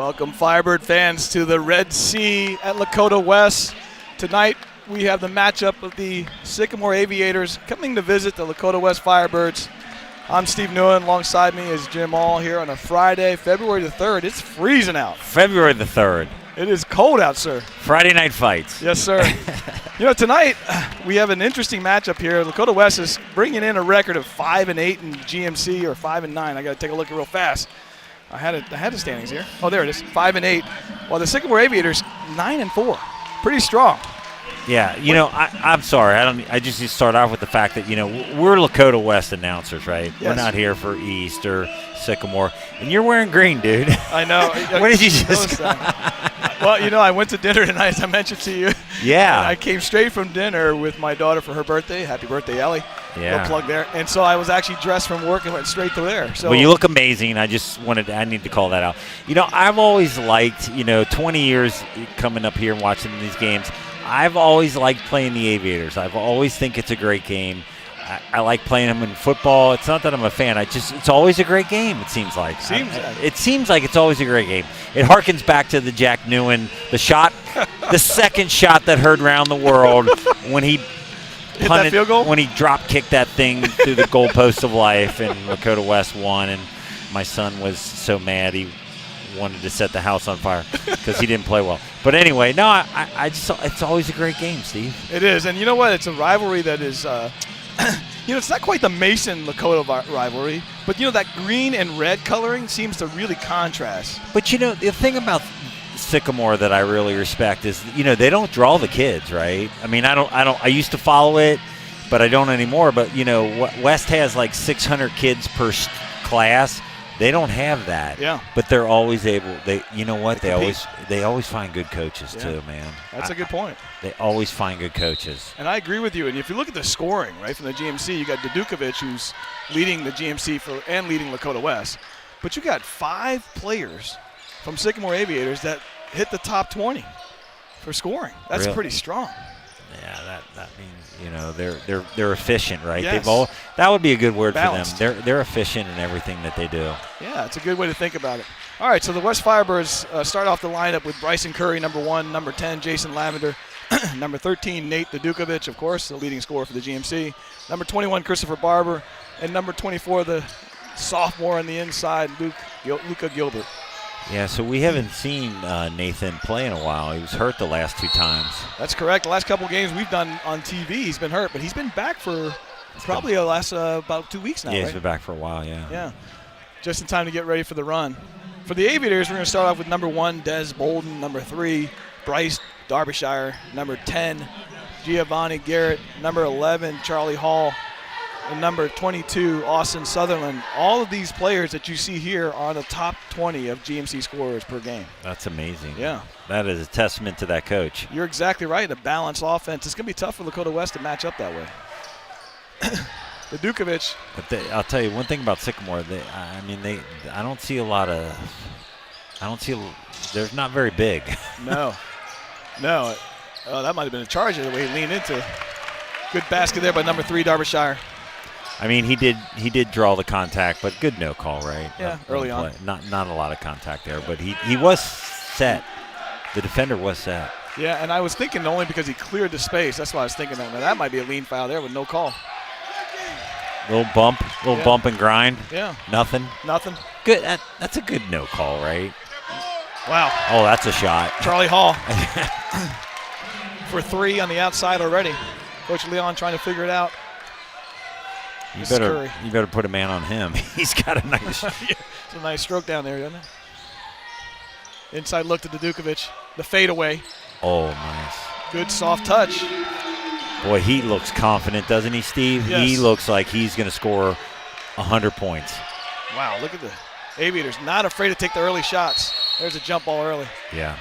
Welcome, Firebird fans, to the Red Sea at Lakota West. Tonight, we have the matchup of the Sycamore Aviators coming to visit the Lakota West Firebirds. I'm Steve Nguyen. Alongside me is Jim All here on a Friday, February the 3rd. It's freezing out. February the 3rd. It is cold out, sir. Friday night fights. Yes, sir. Tonight we have an interesting matchup here. Lakota West is bringing in a record of 5-8 in GMC, or 5-9. I got to take a look real fast. I had the standings here. Oh, there it is, 5-8. While the Sycamore Aviators 9-4, pretty strong. Yeah, I'm sorry. I just need to start off with the fact that we're Lakota West announcers, right? Yes. We're not here for East or Sycamore, and you're wearing green, dude. I know. Where did you just go? Well, I went to dinner tonight, as I mentioned to you. Yeah. And I came straight from dinner with my daughter for her birthday. Happy birthday, Ellie. Yeah. No plug there. And so I was actually dressed from work and went straight to there. So well, you look amazing. I need to call that out. I've always liked, 20 years coming up here and watching these games, I've always liked playing the Aviators. I've always think it's a great game. I like playing them in football. It's not that I'm a fan. It's always a great game, it seems like. It seems like it's always a great game. It harkens back to the Jack Nguyen, the second shot that heard around the world when he hit that field goal? When he drop kicked that thing through the goalpost of life, and Lakota West won, and my son was so mad he wanted to set the house on fire because he didn't play well. But anyway, no, I just it's always a great game, Steve. It is, and you know what? It's a rivalry that is, it's not quite the Mason-Lakota rivalry, but that green and red coloring seems to really contrast. But the thing about Sycamore that I really respect is, they don't draw the kids, right? I mean, I used to follow it, but I don't anymore. But West has like 600 kids per class. They don't have that. Yeah. But they're always able. They always find good coaches too, man. That's a good point. They always find good coaches. And I agree with you. And if you look at the scoring, right, from the GMC, you got Dudukovic, who's leading the GMC and leading Lakota West. But you got 5 players from Sycamore Aviators that hit the top 20 for scoring. That's really? Pretty strong. Yeah, that means they're efficient, right? Yes. That would be a good word Balanced. for them. They're efficient in everything that they do. Yeah, it's a good way to think about it. All right, so the West Firebirds start off the lineup with Bryson Curry, number 1, number 10, Jason Lavender, number 13, Nate Dudukovic, of course, the leading scorer for the GMC, number 21, Christopher Barber, and number 24, the sophomore on the inside, Luca Gilbert. Yeah, so we haven't seen Nathan play in a while. He was hurt the last 2 times. That's correct. The last couple games we've done on TV, he's been hurt, but he's been back for probably the last about 2 weeks now, Yeah, right? he's been back for a while, yeah. Yeah, just in time to get ready for the run. For the Aviators, we're going to start off with number 1, Des Bolden, number 3, Bryce Derbyshire, number 10, Giovanni Garrett, number 11, Charlie Hall, and number 22, Austin Sutherland. All of these players that you see here are the top 20 of GMC scorers per game. That's amazing. Yeah. That is a testament to that coach. You're exactly right. A balanced offense. It's going to be tough for Lakota West to match up that way. The Dukovic. But I'll tell you one thing about Sycamore. They're not very big. No. Oh, that might have been a charge the way he leaned into. Good basket there by number 3, Derbyshire. I mean, he did draw the contact, but good no call, right? Yeah, early on. Not a lot of contact there, but he was set. The defender was set. Yeah, and I was thinking only because he cleared the space. That's why I was thinking that might be a lean foul there with no call. Little bump and grind. Yeah. Nothing. Good. That's a good no call, right? Wow. Oh, that's a shot. Charlie Hall for 3 on the outside already. Coach Leon trying to figure it out. You better put a man on him. He's got a nice. It's a nice stroke down there, doesn't it? Inside look to Dudukovic. The fadeaway. Oh, nice. Good soft touch. Boy, he looks confident, doesn't he, Steve? Yes. He looks like he's going to score 100 points. Wow, look at the Aviators. Not afraid to take the early shots. There's a jump ball early. Yeah.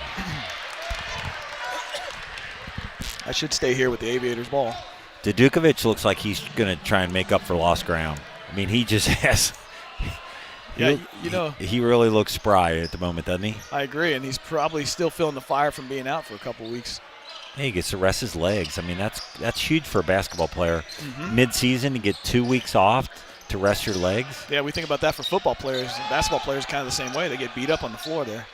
I should stay here with the Aviators ball. Dudukovic looks like he's going to try and make up for lost ground. I mean, he just has. Yeah, he really looks spry at the moment, doesn't he? I agree, and he's probably still feeling the fire from being out for a couple weeks. He gets to rest his legs. I mean, that's huge for a basketball player. Mm-hmm. Mid-season to get 2 weeks off to rest your legs. Yeah, we think about that for football players. Basketball players kind of the same way. They get beat up on the floor there.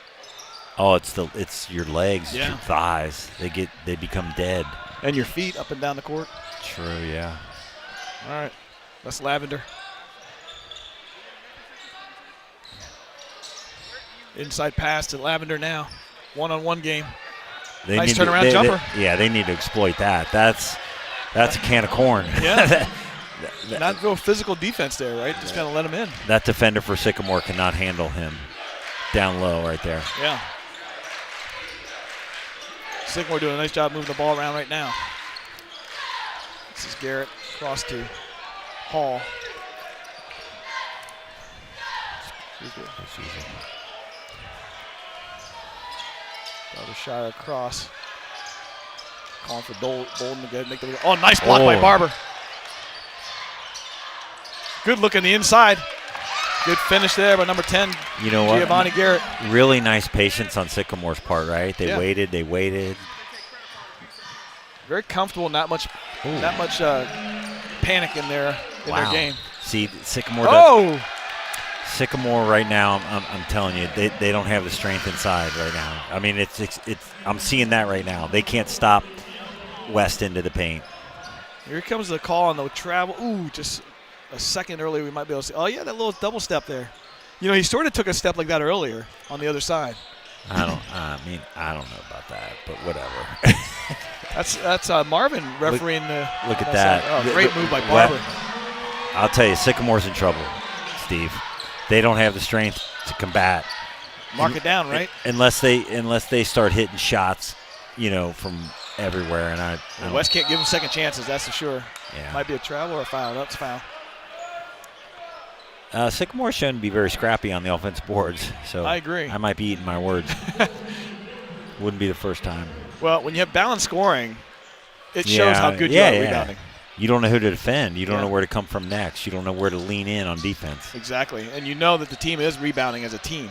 Oh, it's your legs, Yeah. your thighs. They become dead. And your feet up and down the court. True, yeah. All right. That's Lavender. Inside pass to Lavender now. One-on-one game. Nice turnaround jumper. They need to exploit that. That's a can of corn. Yeah. Not real physical defense there, right? Just kind of let him in. That defender for Sycamore cannot handle him. Down low right there. Yeah. Sycamore doing a nice job moving the ball around right now. This is Garrett. Cross to Hall. Derbyshire across. Calling for Bolden to get make the. Oh, nice block by Barber. Good look in the inside. Good finish there by number 10. You know what? Giovanni Garrett. Really nice patience on Sycamore's part, right? They waited. Very comfortable. Not much panic in their game. See, Sycamore. Sycamore right now, I'm telling you, they don't have the strength inside right now. I mean, it's I'm seeing that right now. They can't stop West into the paint. Here comes the call on the travel. Ooh, just a second earlier we might be able to see. Oh, yeah, that little double step there. You know, he sort of took a step like that earlier on the other side. I don't know about that, but whatever. That's Marvin refereeing the. Look at that. Oh, great move by Barber. I'll tell you, Sycamore's in trouble, Steve. They don't have the strength to combat. Mark it down, right? Unless they start hitting shots, from everywhere. And West can't give them second chances, that's for sure. Yeah. Might be a travel or a foul. That's a foul. Sycamore's shown to be very scrappy on the offensive boards. So I agree. I might be eating my words. Wouldn't be the first time. Well, when you have balanced scoring, it shows how good you are at rebounding. You don't know who to defend. You don't know where to come from next. You don't know where to lean in on defense. Exactly. And you know that the team is rebounding as a team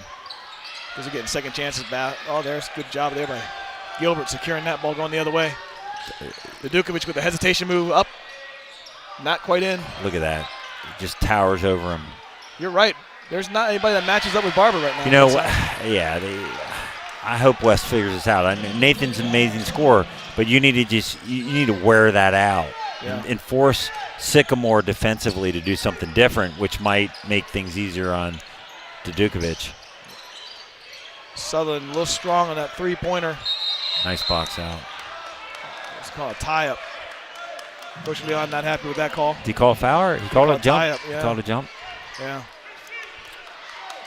because they're getting second chances back. Oh, there's a good job there by Gilbert securing that ball going the other way. Vidukovic with the hesitation move up. Not quite in. Look at that. It just towers over him. You're right. There's not anybody that matches up with Barber right now. You know, I hope West figures this out. I mean, Nathan's an amazing scorer, but you need to wear that out and force Sycamore defensively to do something different, which might make things easier on Vidukovic. Sutherland a little strong on that three-pointer. Nice box out. It's called a tie-up. Coach Leon not happy with that call. Did he call a foul or he called a jump? Tie-up, yeah. He called a jump? Yeah.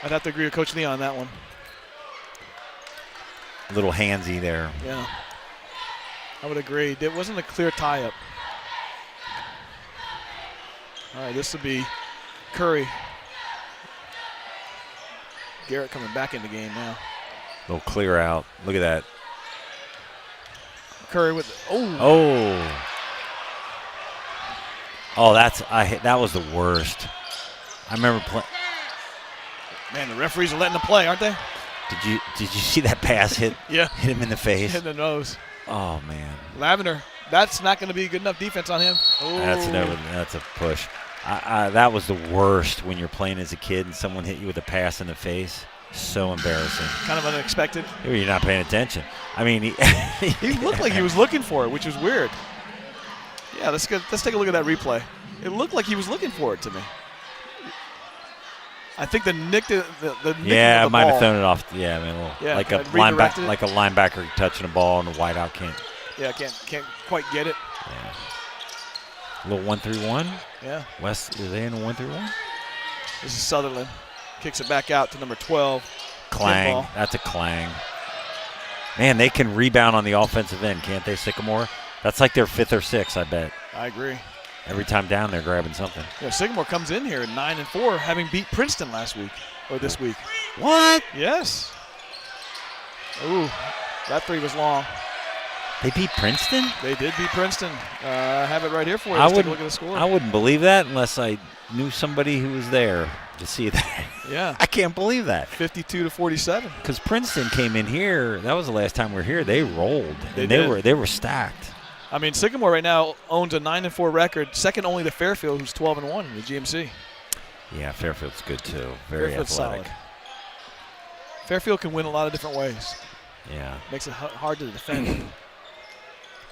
I'd have to agree with Coach Leon on that one. A little handsy there. Yeah. I would agree. It wasn't a clear tie-up. All right, this will be Curry. Garrett coming back in the game now. A little clear out. Look at that. Curry with that was the worst. I remember playing. Man, the referees are letting them play, aren't they? Did you see that pass hit him in the face? Hit the nose. Oh man. Lavender, that's not going to be good enough defense on him. Ooh. That's a push. That was the worst when you're playing as a kid and someone hit you with a pass in the face. So embarrassing. Kind of unexpected. You're not paying attention. I mean, he looked like he was looking for it, which was weird. Yeah, let's take a look at that replay. It looked like he was looking for it to me. I think the nick of the might ball. have thrown it off. Yeah, man. Like a linebacker touching a ball and the wideout can't. Yeah, can't quite get it. Yeah. A little 1-3-1. Yeah. West, are they in a 1-3-1? This is Sutherland. Kicks it back out to number 12. Clang. That's a clang. Man, they can rebound on the offensive end, can't they, Sycamore? That's like their 5th or 6th, I bet. I agree. Every time down, they're grabbing something. Yeah, Sycamore comes in here at 9-4, having beat Princeton last week or this week. What? Yes. Ooh, that three was long. They beat Princeton? They did beat Princeton. I have it right here for you. Let's take a look at the score. I wouldn't believe that unless I knew somebody who was there to see that. Yeah. I can't believe that. 52-47. Because Princeton came in here. That was the last time we were here. They rolled. They were stacked. I mean, Sycamore right now owns a 9-4 record, second only to Fairfield, who's 12-1 in the GMC. Yeah, Fairfield's good too. Very Fairfield's athletic. Solid. Fairfield can win a lot of different ways. Yeah. Makes it hard to defend.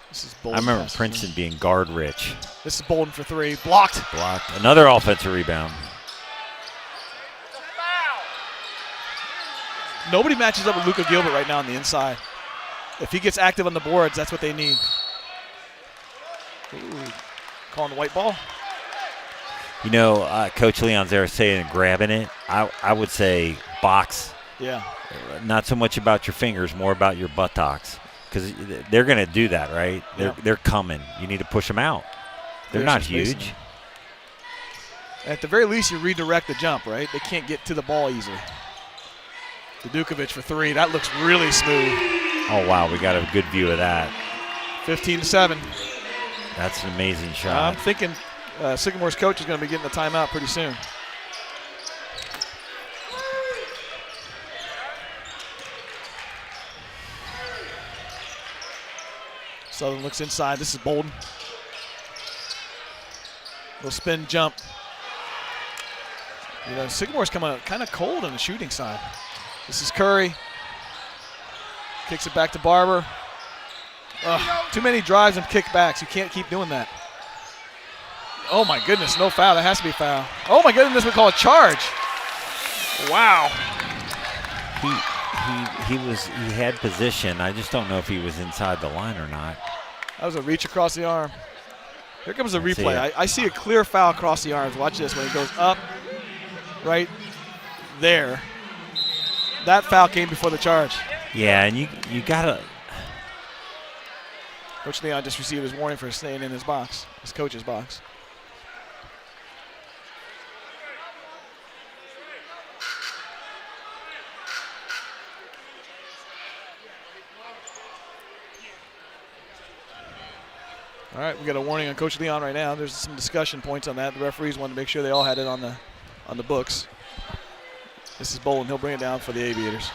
This is Bolden. I remember Princeton being guard rich. This is Bolden for 3. Blocked. Blocked. Another offensive rebound. Nobody matches up with Luka Gilbert right now on the inside. If he gets active on the boards, that's what they need. Ooh, calling the white ball. You know, Coach Leon's there saying grabbing it. I would say box. Yeah. Not so much about your fingers, more about your buttocks. Because they're going to do that, right? They're coming. You need to push them out. They're not huge. At the very least, you redirect the jump, right? They can't get to the ball easily. Dukovic for 3. That looks really smooth. Oh, wow. We got a good view of that. 15-7. That's an amazing shot. I'm thinking Sycamore's coach is going to be getting the timeout pretty soon. Southern looks inside. This is Bolden. Little spin jump. You know, Sycamore's coming out kind of cold on the shooting side. This is Curry. Kicks it back to Barber. Too many drives and kickbacks. You can't keep doing that. Oh my goodness, no foul. That has to be foul. Oh my goodness, we call a charge. Wow. He had position. I just don't know if he was inside the line or not. That was a reach across the arm. Here comes the replay. I see a clear foul across the arms. Watch this when he goes up right there. That foul came before the charge. Yeah, and you gotta. Coach Leon just received his warning for staying in his box, his coach's box. All right, we got a warning on Coach Leon right now. There's some discussion points on that. The referees wanted to make sure they all had it on the books. This is Bolden. He'll bring it down for the Aviators.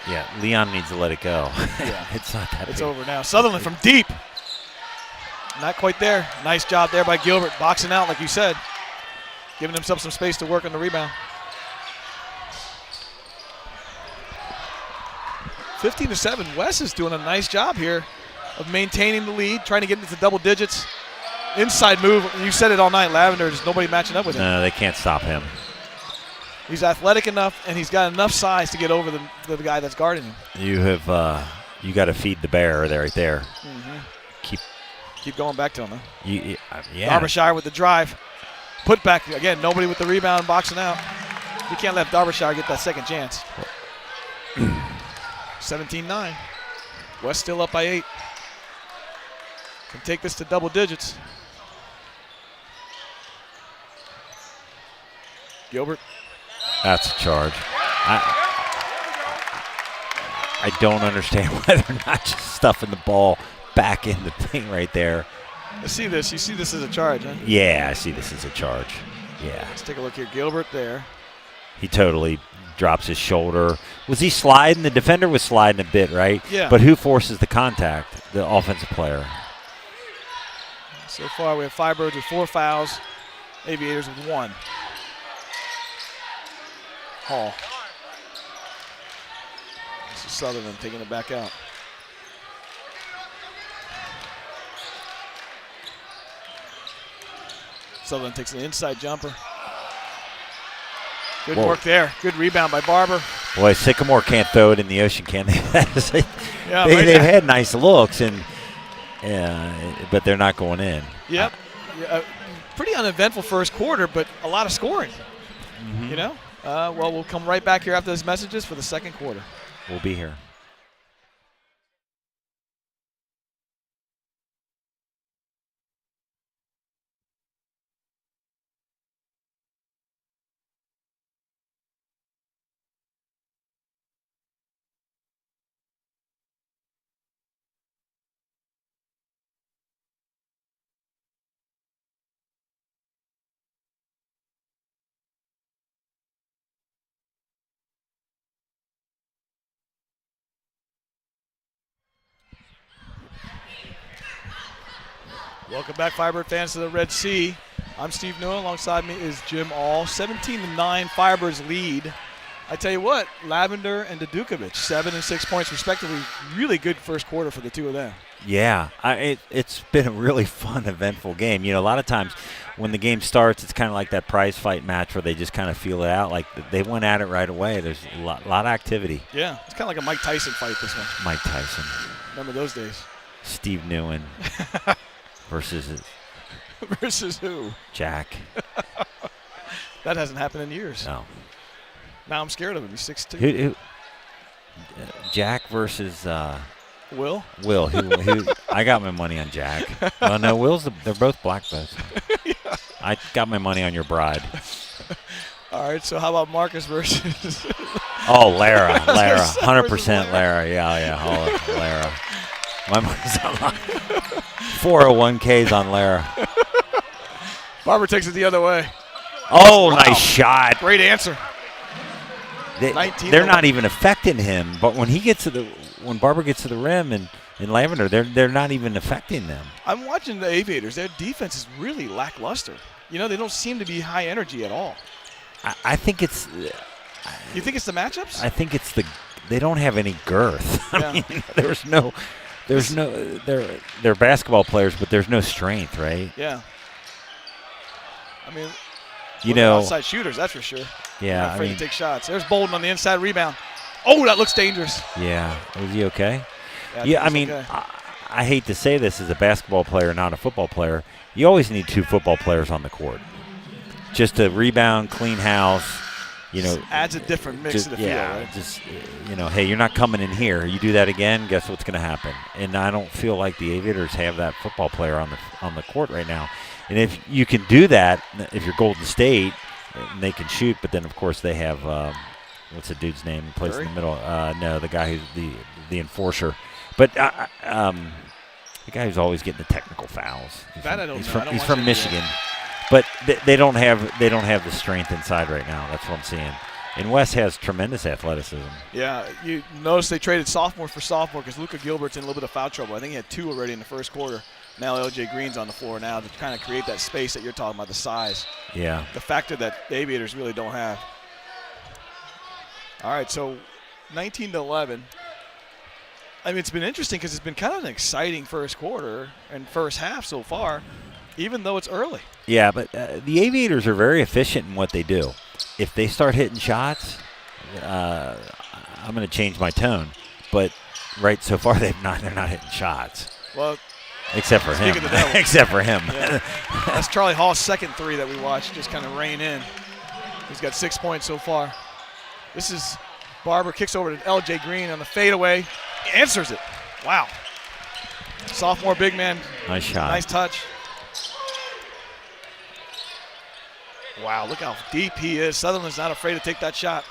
Yeah, Leon needs to let it go. Yeah. It's not that It's big. over now. Sutherland from deep. Not quite there. Nice job there by Gilbert. Boxing out, like you said. Giving himself some space to work on the rebound. 15-7. Wes is doing a nice job here of maintaining the lead, trying to get into double digits. Inside move. You said it all night, Lavender. There's nobody matching up with him. No, they can't stop him. He's athletic enough, and he's got enough size to get over the guy that's guarding him. You have you got to feed the bear there, right there. Mm-hmm. Keep going back to him, huh? Yeah. Darbyshire with the drive. Put back again. Nobody with the rebound, boxing out. You can't let Darbyshire get that second chance. 17-9. West still up by 8. Can take this to double digits. Gilbert. That's a charge. I don't understand whether or not just stuffing the ball back in the thing right there. Let's see this. You see this as a charge, huh? Yeah, I see this as a charge. Yeah. Let's take a look here. Gilbert there. He totally drops his shoulder. Was he sliding? The defender was sliding a bit, right? Yeah. But who forces the contact? The offensive player. So far, we have Firebirds with 4 fouls. Aviators with 1. Hall. This is Sutherland taking it back out. Sutherland takes an inside jumper. Good work there. Good rebound by Barber. Boy, Sycamore can't throw it in the ocean, can they? Yeah, they've had nice looks, but they're not going in. Yep. Pretty uneventful first quarter, but a lot of scoring. Mm-hmm. You know? Well, we'll come right back here after those messages for the second quarter. We'll be here. Welcome back, Firebird fans, to the Red Sea. I'm Steve Newell. Alongside me is Jim All. 17-9, Firebirds lead I tell you what, Lavender and Dudukovic, 7 and 6 points respectively. Really good first quarter for the two of them. Yeah, it's been a really fun, eventful game. You know, a lot of times when the game starts, it's kind of like that prize fight match where they just kind of feel it out. Like they went at it right away. There's a lot of activity. Yeah, it's kind of like a Mike Tyson fight, this one. Mike Tyson. Remember those days? Steve Newen versus Versus who? Jack. That hasn't happened in years. No. Now I'm scared of him. He's 6'2". Who, Jack versus Will? Will. Who, I got my money on Jack. Well, no, they're both black belts. Yeah. I got my money on your bride. All right, so how about Marcus versus Oh, Lara. 100% Versus Lara. Yeah, Lara. My money's on 401ks on Lara. Barber takes it the other way. Oh, Wow. Nice shot. Great answer. They're not even affecting him, but when Barber gets to the rim and Lavender, they're not even affecting them. I'm watching the Aviators. Their defense is really lackluster. You know, they don't seem to be high energy at all. I think it's. You think it's the matchups? I think it's they don't have any girth. Yeah. I mean, they're basketball players, but there's no strength, right? Yeah. I mean, You know, outside shooters, that's for sure. yeah. Not I afraid mean, to take shots. There's Bolden on the inside rebound. Oh, that looks dangerous. yeah. Was he okay? Yeah, I mean, okay. I hate to say this as a basketball player, not a football player. You always need two football players on the court. Just to rebound, clean house. You know, adds a different mix to the field, right? Just hey, you're not coming in here. You do that again, guess what's going to happen? And I don't feel like the Aviators have that football player on the court right now. And if you can do that, if you're Golden State, they can shoot. But then of course they have what's the dude's name? He plays in the middle. No, the guy who's the enforcer. But the guy who's always getting the technical fouls. He's from Michigan. But they don't have the strength inside right now. That's what I'm seeing. And Wes has tremendous athleticism. Yeah, you notice they traded sophomore for sophomore because Luka Gilbert's in a little bit of foul trouble. I think he had 2 already in the first quarter. Now LJ Green's on the floor now to kind of create that space that you're talking about, the size. Yeah. The factor that the Aviators really don't have. All right, so 19-11. I mean, it's been interesting because it's been kind of an exciting first quarter and first half so far, even though it's early. Yeah, but the Aviators are very efficient in what they do. If they start hitting shots, I'm going to change my tone. But right so far, they're not hitting shots. Well, except for him. Except for him. Yeah. That's Charlie Hall's second 3 that we watched just kind of rain in. He's got 6 points so far. This is Barber kicks over to LJ Green on the fadeaway. He answers it. Wow. Sophomore big man. Nice shot. Nice touch. Wow, look how deep he is. Sutherland's not afraid to take that shot,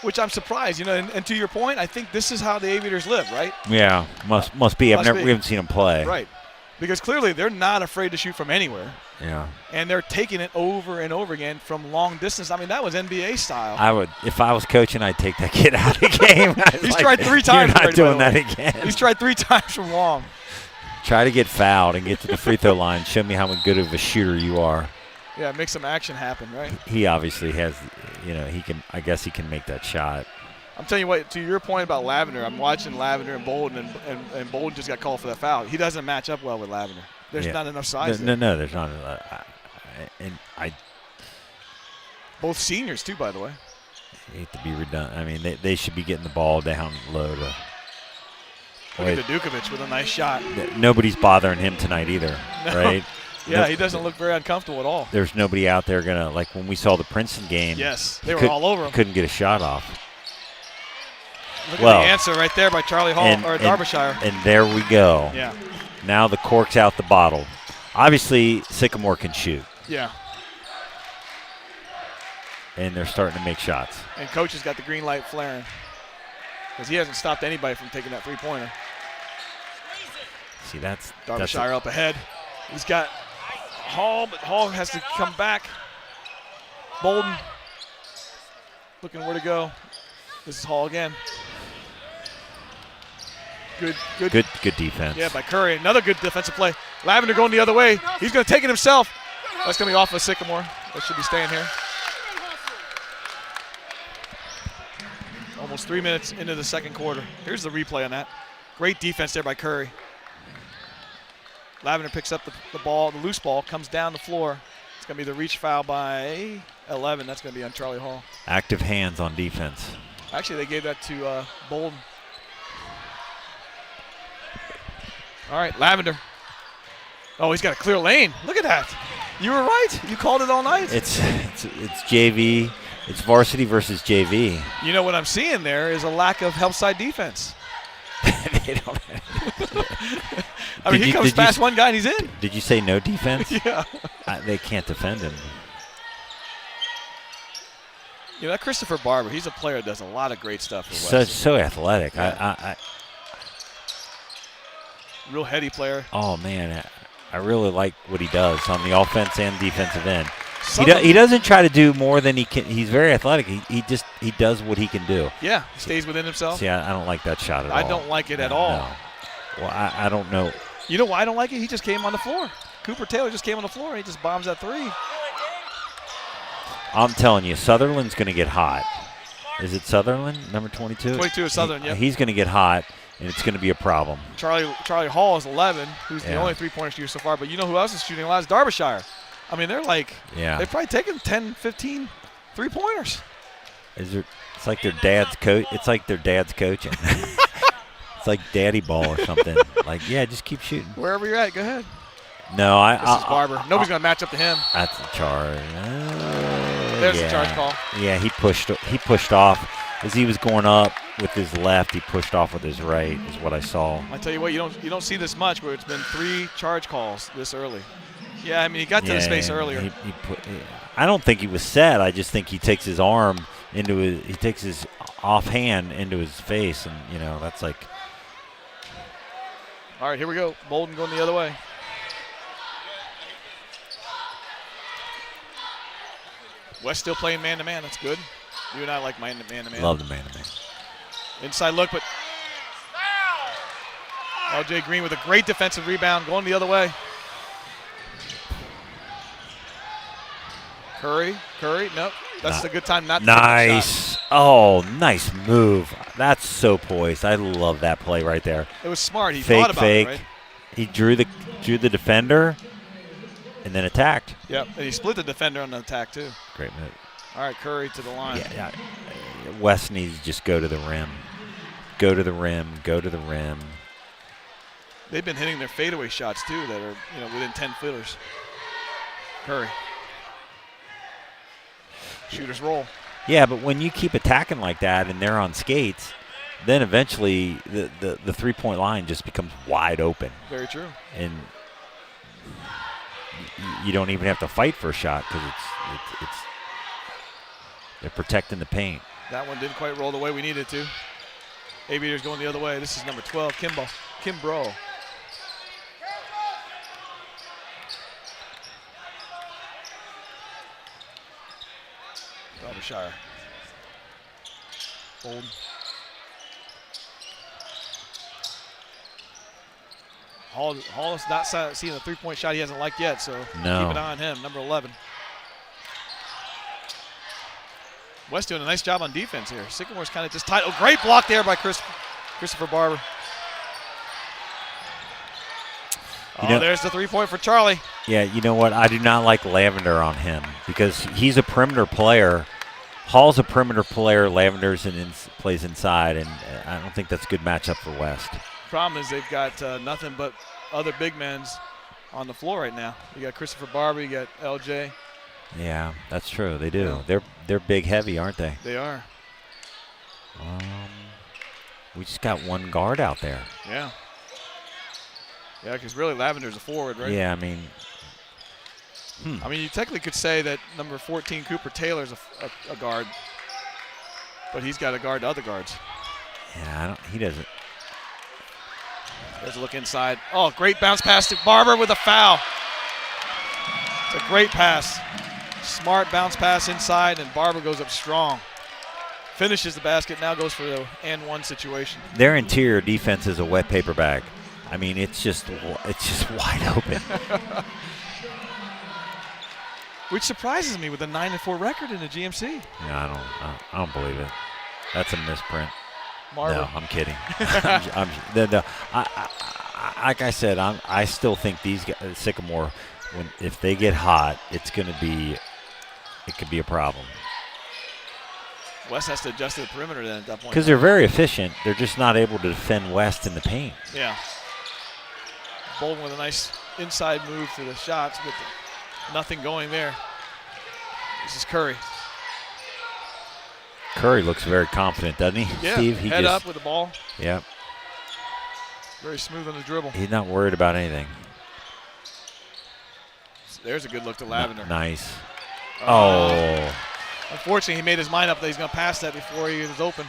which I'm surprised. You know, and to your point, I think this is how the Aviators live, right? Yeah, must be. We haven't seen them play. Right, because clearly they're not afraid to shoot from anywhere. Yeah. And they're taking it over and over again from long distance. I mean, that was NBA style. I would, if I was coaching, I'd take that kid out of the game. He's tried 3 times. You're not doing that again. He's tried 3 times from long. Try to get fouled and get to the free throw line. Show me how good of a shooter you are. Yeah, make some action happen, right? He obviously has, he can. I guess he can make that shot. I'm telling you what, to your point about Lavender, I'm watching Lavender and Bolden, and Bolden just got called for that foul. He doesn't match up well with Lavender. There's not enough size there. No, there's not. Both seniors, too, by the way. I hate to be redundant. I mean, they should be getting the ball down low. Look at Dudukovic with a nice shot. Nobody's bothering him tonight either, right? Yeah, he doesn't look very uncomfortable at all. There's nobody out there going to, like when we saw the Princeton game. Yes, they were all over him. Couldn't get a shot off. Look at the answer right there by Charlie Hall or Derbyshire. And there we go. Yeah. Now the cork's out the bottle. Obviously, Sycamore can shoot. Yeah. And they're starting to make shots. And Coach has got the green light flaring because he hasn't stopped anybody from taking that three-pointer. See, that's Derbyshire up ahead. He's got Hall, but Hall has to come back. Bolden looking where to go. This is Hall again. Good defense. Yeah, by Curry. Another good defensive play. Lavender going the other way. He's going to take it himself. That's going to be off of Sycamore. That should be staying here. Almost 3 minutes into the second quarter. Here's the replay on that. Great defense there by Curry. Lavender picks up the ball, the loose ball, comes down the floor. It's going to be the reach foul by 11. That's going to be on Charlie Hall. Active hands on defense. Actually, they gave that to Bolden. All right, Lavender. Oh, he's got a clear lane. Look at that. You were right. You called it all night. It's JV. It's varsity versus JV. You know what I'm seeing there is a lack of help side defense. They don't I mean, he comes past one guy and he's in. Did you say no defense? Yeah. They can't defend him. You know, that Christopher Barber, he's a player that does a lot of great stuff for West. So athletic. Yeah. Real heady player. Oh, man. I really like what he does on the offense and defensive end. He doesn't try to do more than he can. He's very athletic. He does what he can do. Yeah, he stays within himself. See, I don't like that shot at all. I don't like it at all. No. Well, I don't know. You know why I don't like it? He just came on the floor. Cooper Taylor just came on the floor and he just bombs that three. I'm telling you, Sutherland's going to get hot. Is it Sutherland, number 22? 22 is Sutherland, yeah. He's going to get hot, and it's going to be a problem. Charlie Hall is 11, who's the only three-pointer shooter so far. But you know who else is shooting a lot is Derbyshire. I mean, they're like, they've probably taken 10, 15 three-pointers. It's like their dad's coach. It's like their dad's coaching. It's like daddy ball or something. Like, yeah, just keep shooting. Wherever you're at, go ahead. No, this is Barber. Nobody's going to match up to him. That's the charge. There's the charge call. Yeah, he pushed off. As he was going up with his left, he pushed off with his right, is what I saw. I tell you what, you don't see this much where it's been 3 charge calls this early. Yeah, I mean, he got to the space earlier. I don't think he was set. I just think he takes his arm he takes his offhand into his face, and, you know, that's like. All right, here we go. Bolden going the other way. West still playing man-to-man. That's good. You and I like man-to-man. Love the man-to-man. Inside look, but L.J. Green with a great defensive rebound going the other way. Curry, nope. That's a good time not to take that shot. Oh, nice move. That's so poised. I love that play right there. It was smart. He thought about it, right? He drew the defender and then attacked. Yep, and he split the defender on the attack too. Great move. All right, Curry to the line. Yeah. West needs to just go to the rim. Go to the rim. They've been hitting their fadeaway shots too that are, you know, within 10 footers. Curry. Shooters roll. Yeah, but when you keep attacking like that and they're on skates, then eventually the three-point line just becomes wide open. Very true. And you don't even have to fight for a shot because it's they're protecting the paint. That one didn't quite roll the way we needed to. Aviators going the other way. This is number 12, Kimbrough. Derbyshire. Bolden. Hall is not seeing a three-point shot he hasn't liked yet, so keep an eye on him, number 11. West doing a nice job on defense here. Sycamore's kind of just tight. Oh, great block there by Christopher Barber. There's the three-point for Charlie. Yeah, you know what? I do not like Lavender on him because he's a perimeter player. Hall's a perimeter player. Lavender's plays inside, and I don't think that's a good matchup for West. Problem is they've got nothing but other big men on the floor right now. You got Christopher Barber, you got LJ. Yeah, that's true. They do. Yeah. They're big heavy, aren't they? They are. We just got one guard out there. Yeah. Yeah, because really Lavender's a forward, right? Yeah, I mean. I mean, you technically could say that number 14, Cooper Taylor's a guard, but he's got to guard the other guards. Yeah, he doesn't. There's a look inside. Oh, great bounce pass to Barber with a foul. It's a great pass. Smart bounce pass inside, and Barber goes up strong. Finishes the basket, now goes for the and-one situation. Their interior defense is a wet paper bag. I mean, it's just wide open. Which surprises me with a 9-4 record in the GMC. Yeah, I don't believe it. That's a misprint. Marble. No, I'm kidding. Like I said, I still think these guys, Sycamore, if they get hot, it could be a problem. West has to adjust to the perimeter then at that point. Because they're very efficient. They're just not able to defend West in the paint. Yeah. Bolden with a nice inside move to the shots with nothing going there. This is Curry. Curry looks very confident, doesn't he, Yeah, Steve? head up with the ball. Yeah. Very smooth on the dribble. He's not worried about anything. There's a good look to Lavender. Nice. Oh. Unfortunately, he made his mind up that he's going to pass that before he was open.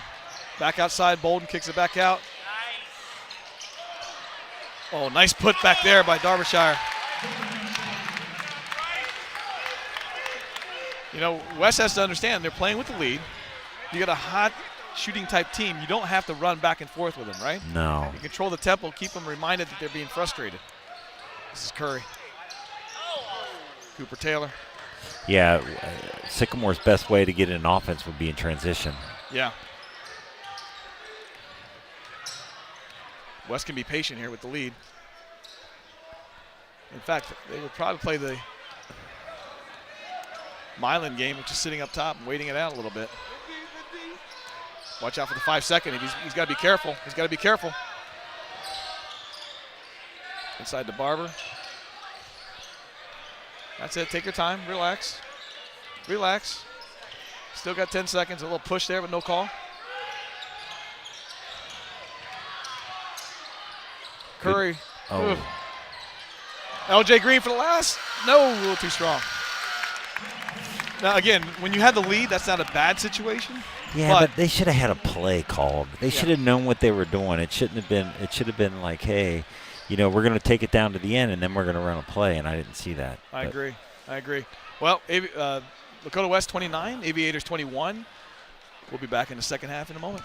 Back outside, Bolden kicks it back out. Oh, nice put back there by Derbyshire. You know, West has to understand they're playing with the lead. You got a hot shooting type team. You don't have to run back and forth with them, right? No. You control the tempo, keep them reminded that they're being frustrated. This is Curry. Cooper Taylor. Yeah, Sycamore's best way to get in offense would be in transition. Yeah. West can be patient here with the lead. In fact, they would probably play the Milan game, which is sitting up top and waiting it out a little bit. Watch out for the 5-second. He's got to be careful. He's got to be careful. Inside to Barber. That's it. Take your time. Relax. Relax. Still got 10 seconds. A little push there, but no call. Curry. Oh. LJ Green for the last. No, a little too strong. Now, again, when you have the lead, that's not a bad situation. Yeah, but they should have had a play called. They should have known what they were doing. It shouldn't have been. It should have been like, hey, you know, we're going to take it down to the end, and then we're going to run a play, and I didn't see that. I agree. Well, Lakota West 29, Aviators 21. We'll be back in the second half in a moment.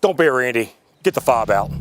Don't be a Randy. Get the fob out.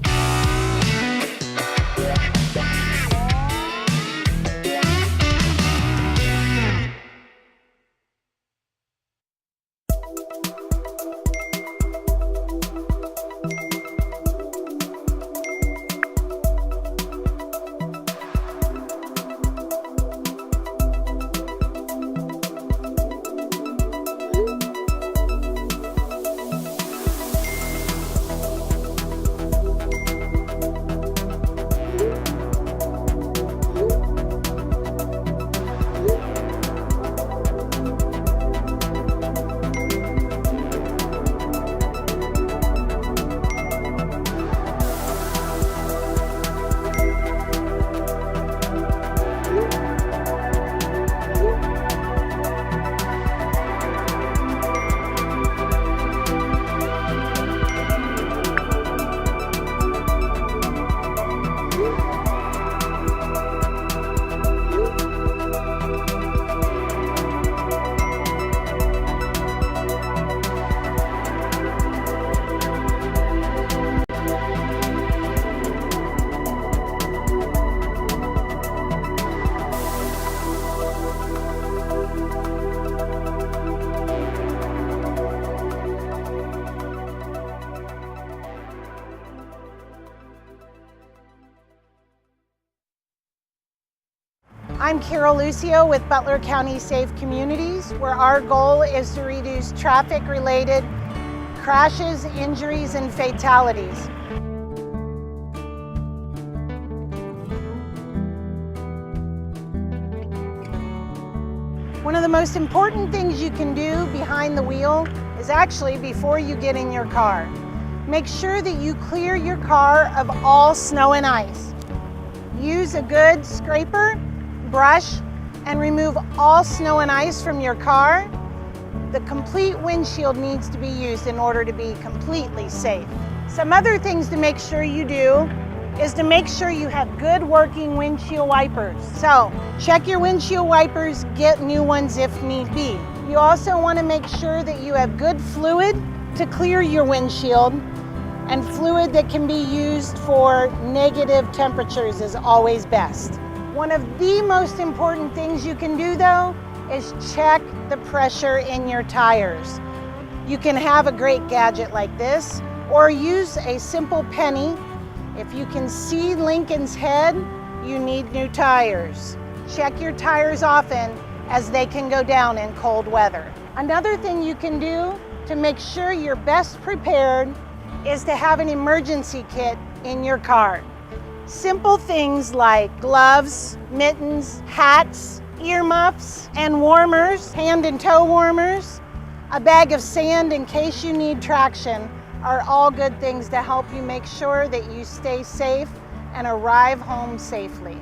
I'm Carol Lucio with Butler County Safe Communities, where our goal is to reduce traffic-related crashes, injuries, and fatalities. One of the most important things you can do behind the wheel is actually before you get in your car. Make sure that you clear your car of all snow and ice. Use a good scraper, brush, and remove all snow and ice from your car. The complete windshield needs to be used in order to be completely safe. Some other things to make sure you do is to make sure you have good working windshield wipers. So check your windshield wipers, get new ones if need be. You also want to make sure that you have good fluid to clear your windshield, and fluid that can be used for negative temperatures is always best. One of the most important things you can do though is check the pressure in your tires. You can have a great gadget like this or use a simple penny. If you can see Lincoln's head, you need new tires. Check your tires often as they can go down in cold weather. Another thing you can do to make sure you're best prepared is to have an emergency kit in your car. Simple things like gloves, mittens, hats, earmuffs, and warmers, hand and toe warmers, a bag of sand in case you need traction are all good things to help you make sure that you stay safe and arrive home safely.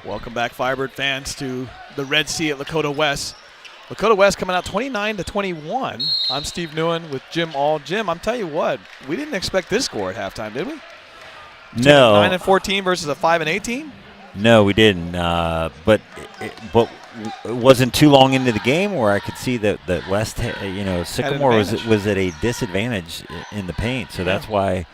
Welcome back, Firebird fans, to the Red Sea at Lakota West. Lakota West coming out 29-21. I'm Steve Newen with Jim All. Jim, I'm telling you what, we didn't expect this score at halftime, did we? No. 9-14 versus a 5-18. No, we didn't. But it wasn't too long into the game where I could see that West, Sycamore was at a disadvantage in the paint. So that's why.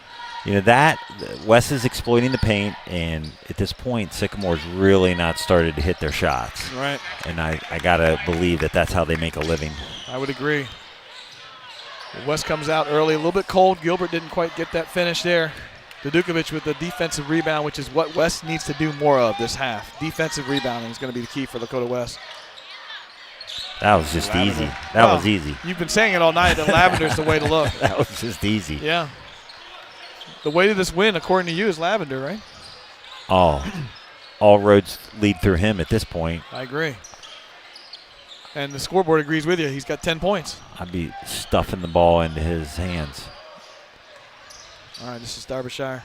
That West is exploiting the paint, and at this point, Sycamore's really not started to hit their shots. Right. And I got to believe that that's how they make a living. I would agree. West comes out early, a little bit cold. Gilbert didn't quite get that finish there. Dudukovic with the defensive rebound, which is what West needs to do more of this half. Defensive rebounding is going to be the key for Lakota West. That was just easy. That was easy. You've been saying it all night that Lavender's the way to look. That was just easy. Yeah. The way to this win, according to you, is Lavender, right? All roads lead through him at this point. I agree. And the scoreboard agrees with you. He's got 10 points. I'd be stuffing the ball into his hands. All right, this is Derbyshire.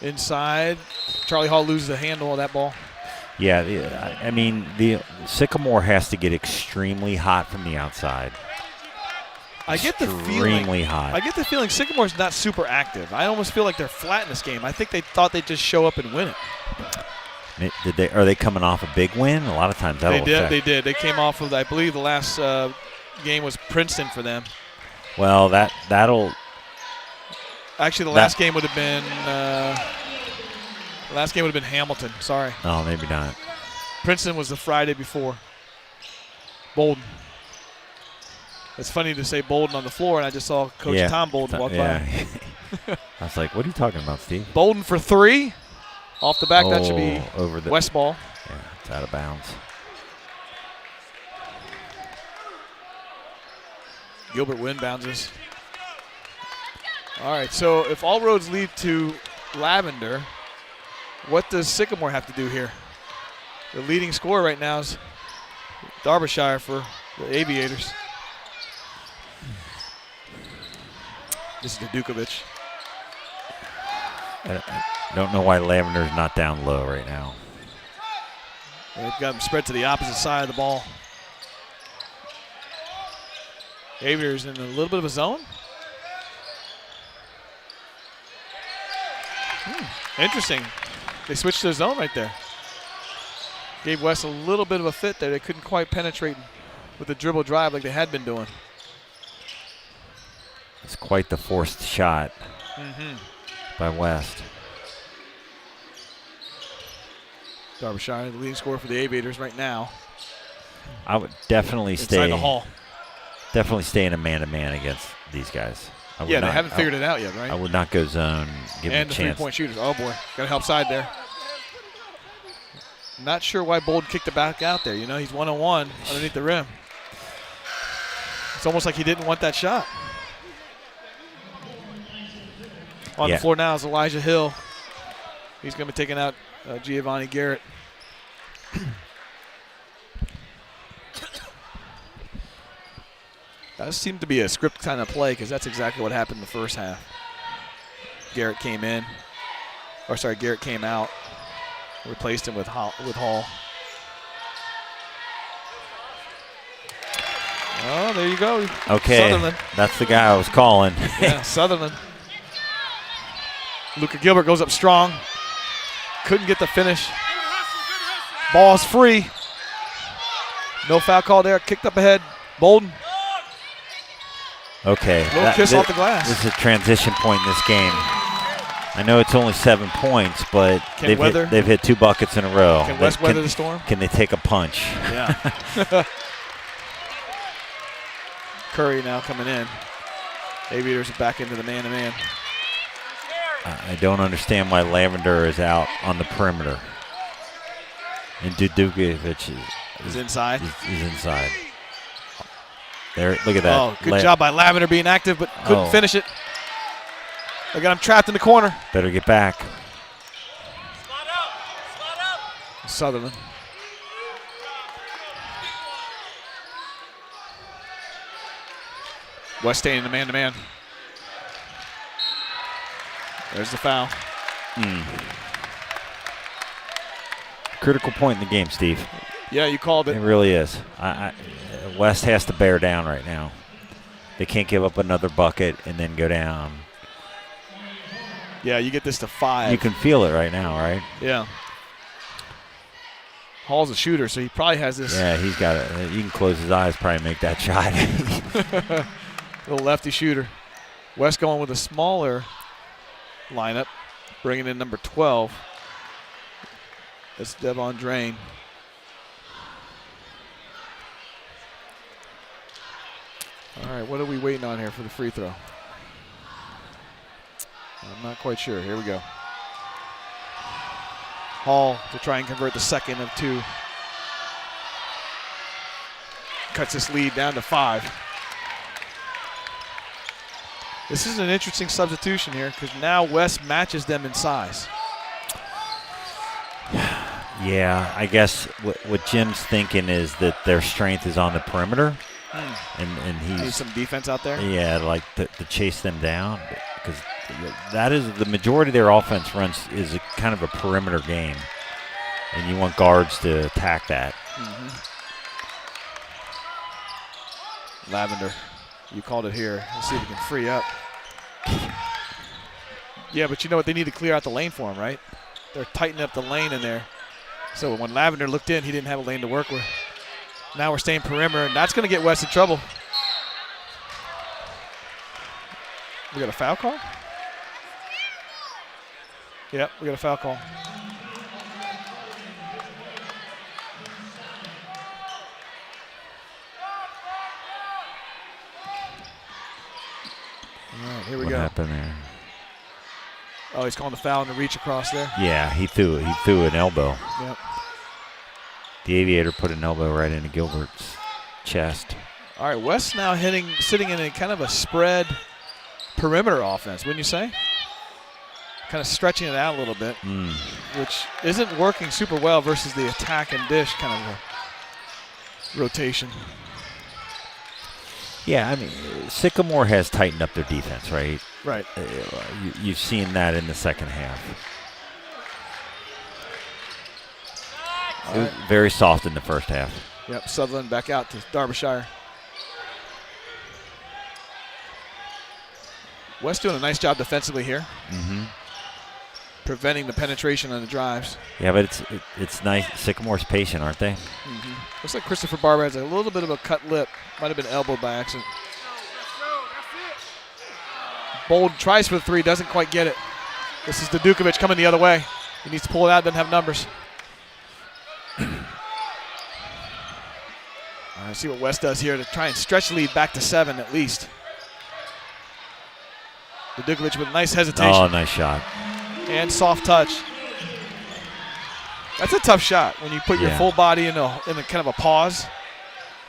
Inside. Charlie Hall loses the handle of that ball. Yeah, I mean, the Sycamore has to get extremely hot from the outside. I get the feeling Sycamore's not super active. I almost feel like they're flat in this game. I think they thought they'd just show up and win it. Are they coming off a big win? A lot of times that'll affect. They did. They came off of, I believe, the last game was Princeton for them. Well, that'll. Actually, the last game would have been. Hamilton. Sorry. No, maybe not. Princeton was the Friday before. Bolden. It's funny to say Bolden on the floor, and I just saw Coach Tom Bolden walk by. I was like, what are you talking about, Steve? Bolden for 3. Off the back, that should be over the West ball. Yeah, it's out of bounds. Gilbert Wynn bounces. All right, so if all roads lead to Lavender, what does Sycamore have to do here? The leading scorer right now is Derbyshire for the Aviators. This is Dudukovic. I don't know why Lavender's not down low right now. They've got him spread to the opposite side of the ball. Aviators in a little bit of a zone. Interesting. They switched their zone right there. Gave West a little bit of a fit there. They couldn't quite penetrate with the dribble drive like they had been doing. It's quite the forced shot by West. Derbyshire, the leading scorer for the Aviators right now. I would definitely inside the hall. Definitely stay in a man-to-man against these guys. They haven't figured it out yet, right? I would not go zone. Give them a chance. And the three-point shooters. Oh, boy. Got to help side there. Not sure why Bolden kicked it back out there. He's one-on-one underneath the rim. It's almost like he didn't want that shot. On the floor now is Elijah Hill. He's going to be taking out Giovanni Garrett. That seemed to be a script kind of play because that's exactly what happened in the first half. Garrett came out. Replaced him with Hall. Oh, there you go. Okay, Sutherland. That's the guy I was calling. Yeah, Sutherland. Luka Gilbert goes up strong. Couldn't get the finish. Ball's free. No foul call there. Kicked up ahead. Bolden. Okay. Little kiss off the glass. This is a transition point in this game. I know it's only 7 points, but they've hit 2 buckets in a row. Can West weather the storm? Can they take a punch? Yeah. Curry now coming in. Aviators are back into the man-to-man. I don't understand why Lavender is out on the perimeter. And Dudukovic is inside. He's inside. There, look at that. Oh, good job by Lavender being active, but couldn't finish it. They got him trapped in the corner. Better get back. Spot out. Sutherland. West staying in the man-to-man. There's the foul. critical point in the game, Steve. Yeah, you called it. It really is. West has to bear down right now. They can't give up another bucket and then go down. Yeah, you get this to 5. You can feel it right now, right? Yeah. Hall's a shooter, so he probably has this. Yeah, he's got it. You can close his eyes, probably make that shot. Little lefty shooter. West going with a smaller lineup, bringing in number 12. That's Devon Drain. All right, what are we waiting on here for the free throw? I'm not quite sure. Here we go. Hall to try and convert the second of 2. Cuts this lead down to 5. This is an interesting substitution here because now West matches them in size. Yeah, I guess what Jim's thinking is that their strength is on the perimeter. And he's needs some defense out there. Yeah, like to chase them down because that is the majority of their offense runs is a kind of a perimeter game, and you want guards to attack that. Lavender, you called it here. Let's see if we can free up. Yeah, but you know what? They need to clear out the lane for him, right? They're tightening up the lane in there. So when Lavender looked in, he didn't have a lane to work with. Now we're staying perimeter, and that's going to get West in trouble. We got a foul call? Yep, we got a foul call. All right, here we go. What happened there? Oh, he's calling the foul and the reach across there. Yeah, he threw an elbow. Yep. The Aviator put an elbow right into Gilbert's chest. All right, West now sitting in a kind of a spread perimeter offense, wouldn't you say? Kind of stretching it out a little bit, which isn't working super well versus the attack and dish kind of a rotation. Yeah, I mean, Sycamore has tightened up their defense, right? Right. You've seen that in the second half. It was very soft in the first half. Yep, Sutherland back out to Derbyshire. West doing a nice job defensively here. Preventing the penetration on the drives. Yeah, but it's nice. Sycamore's patient, aren't they? Looks like Christopher Barber has a little bit of a cut lip. Might have been elbowed by accident. Bold tries for the 3, doesn't quite get it. This is Dukovic coming the other way. He needs to pull it out, doesn't have numbers. All right, see what West does here to try and stretch the lead back to 7 at least. Dukovic with nice hesitation. Oh, nice shot. And soft touch. That's a tough shot when you put your full body in a kind of a pause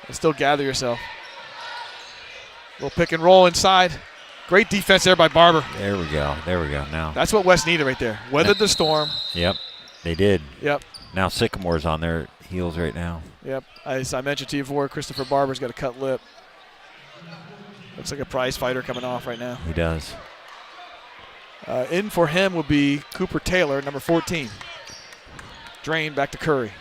and still gather yourself. Little pick and roll inside. Great defense there by Barber. There we go. Now. That's what West needed right there. Weathered the storm. Yep, they did. Yep. Now Sycamore's on their heels right now. Yep. As I mentioned to you before, Christopher Barber's got a cut lip. Looks like a prize fighter coming off right now. He does. In for him will be Cooper Taylor, number 14. Drain back to Curry.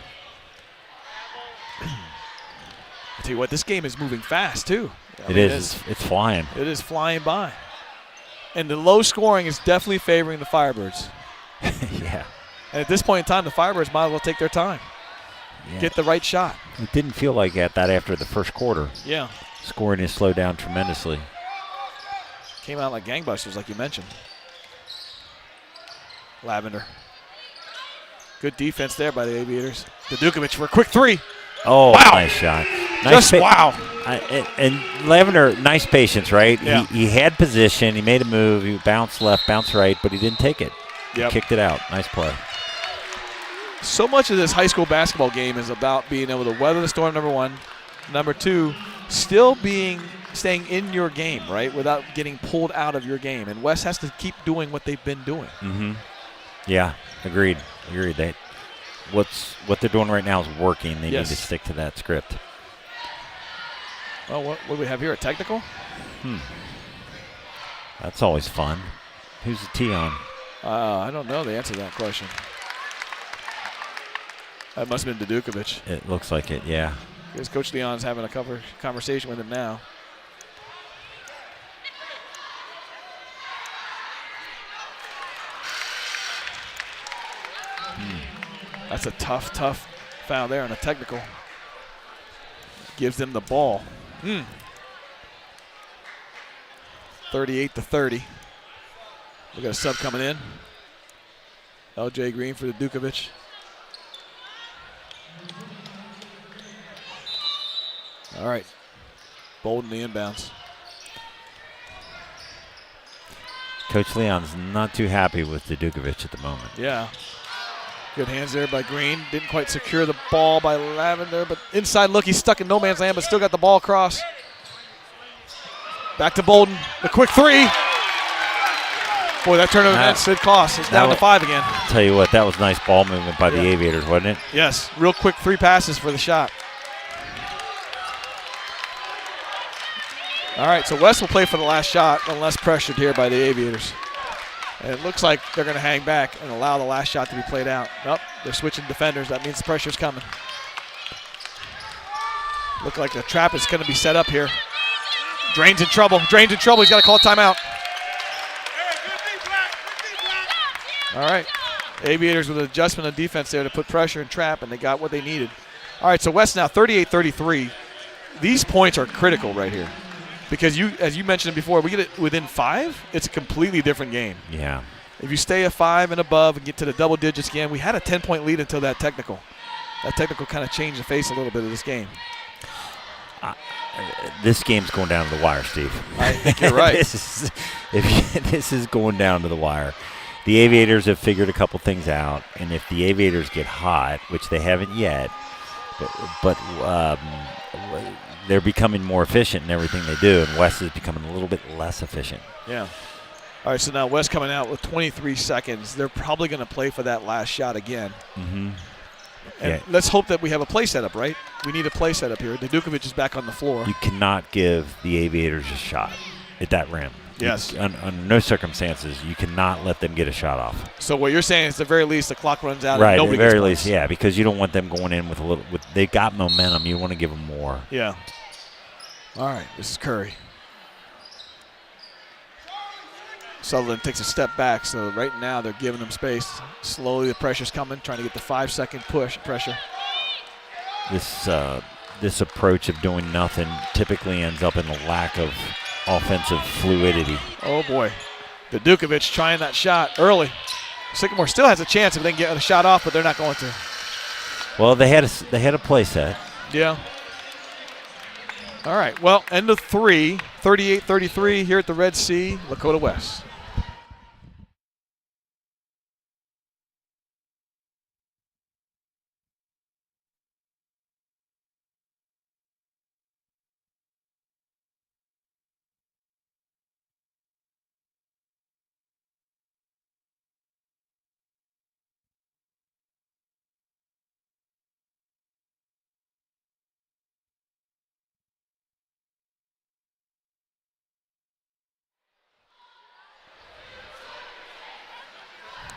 I'll tell you what, this game is moving fast, too. It is. It's flying. It is flying by. And the low scoring is definitely favoring the Firebirds. Yeah. And at this point in time, the Firebirds might as well take their time. Yeah. Get the right shot. It didn't feel like that after the first quarter. Yeah. Scoring has slowed down tremendously. Came out like gangbusters, like you mentioned. Lavender. Good defense there by the Aviators. Dukovic for a quick 3. Oh, wow. Nice shot. Nice wow. And Lavender, nice patience, right? Yeah. He had position. He made a move. He bounced left, bounced right, but he didn't take it. Yep. He kicked it out. Nice play. So much of this high school basketball game is about being able to weather the storm, number 1. Number 2, still staying in your game, right, without getting pulled out of your game. And West has to keep doing what they've been doing. Yeah, agreed. What they're doing right now is working. They need to stick to that script. Well, what do we have here? A technical? That's always fun. Who's the T on? I don't know the answer to that question. That must have been Dudukovic. It looks like it, yeah. Because Coach Leon's having a conversation with him now. That's a tough foul there on a technical. Gives them the ball. 38-30. We got a sub coming in. LJ Green for the Dukovic. All right. Bolden the inbounds. Coach Leon's not too happy with the Dukovic at the moment. Yeah. Good hands there by Green. Didn't quite secure the ball by Lavender, but inside look, he's stuck in no man's land, but still got the ball across. Back to Bolden. The quick three. Boy, that turn of events did cost. It's down to 5 again. I'll tell you what, that was nice ball movement by the Aviators, wasn't it? Yes. Real quick 3 passes for the shot. All right, so West will play for the last shot, unless pressured here by the Aviators. And it looks like they're going to hang back and allow the last shot to be played out. Nope, they're switching defenders. That means the pressure's coming. Look like the trap is going to be set up here. Drain's in trouble. He's got to call a timeout. All right. Aviators with an adjustment of defense there to put pressure and trap, and they got what they needed. All right, so West now 38-33. These points are critical right here. Because as you mentioned before, we get it within 5, it's a completely different game. Yeah. If you stay at 5 and above and get to the double digits again, we had a 10-point lead until that technical. That technical kind of changed the face a little bit of this game. This game's going down to the wire, Steve. I think you're right. This is going down to the wire. The Aviators have figured a couple things out, and if the Aviators get hot, which they haven't yet, but they're becoming more efficient in everything they do, and West is becoming a little bit less efficient. Yeah. All right, so now West coming out with 23 seconds. They're probably going to play for that last shot again. Mm-hmm. And let's hope that we have a play setup, right? We need a play setup here. Dudukovic is back on the floor. You cannot give the Aviators a shot at that rim. Yes. Under no circumstances, you cannot let them get a shot off. So what you're saying is, at the very least, the clock runs out. Right, and at nobody the very gets least, points. yeah, because you don't want them going in with a little. They got momentum. You want to give them more. Yeah. All right, this is Curry. Sutherland takes a step back, so right now they're giving them space. Slowly the pressure's coming, trying to get the 5-second push pressure. This approach of doing nothing typically ends up in a lack of offensive fluidity. Oh boy, Dudukovic trying that shot early. Sycamore still has a chance if they can get a shot off, but they're not going to. Well, they had a play set. Yeah. All right, well, end of 3, 38-33 here at the Red Sea, Lakota West.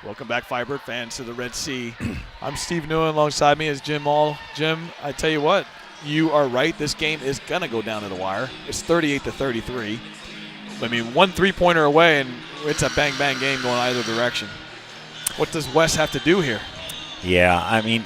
Welcome back, Firebird fans, to the Red Sea. I'm Steve Nguyen. Alongside me is Jim Mall. Jim, I tell you what, you are right. This game is going to go down to the wire. It's 38-33. I mean, 1 3-pointer away, and it's a bang-bang game going either direction. What does West have to do here? Yeah, I mean,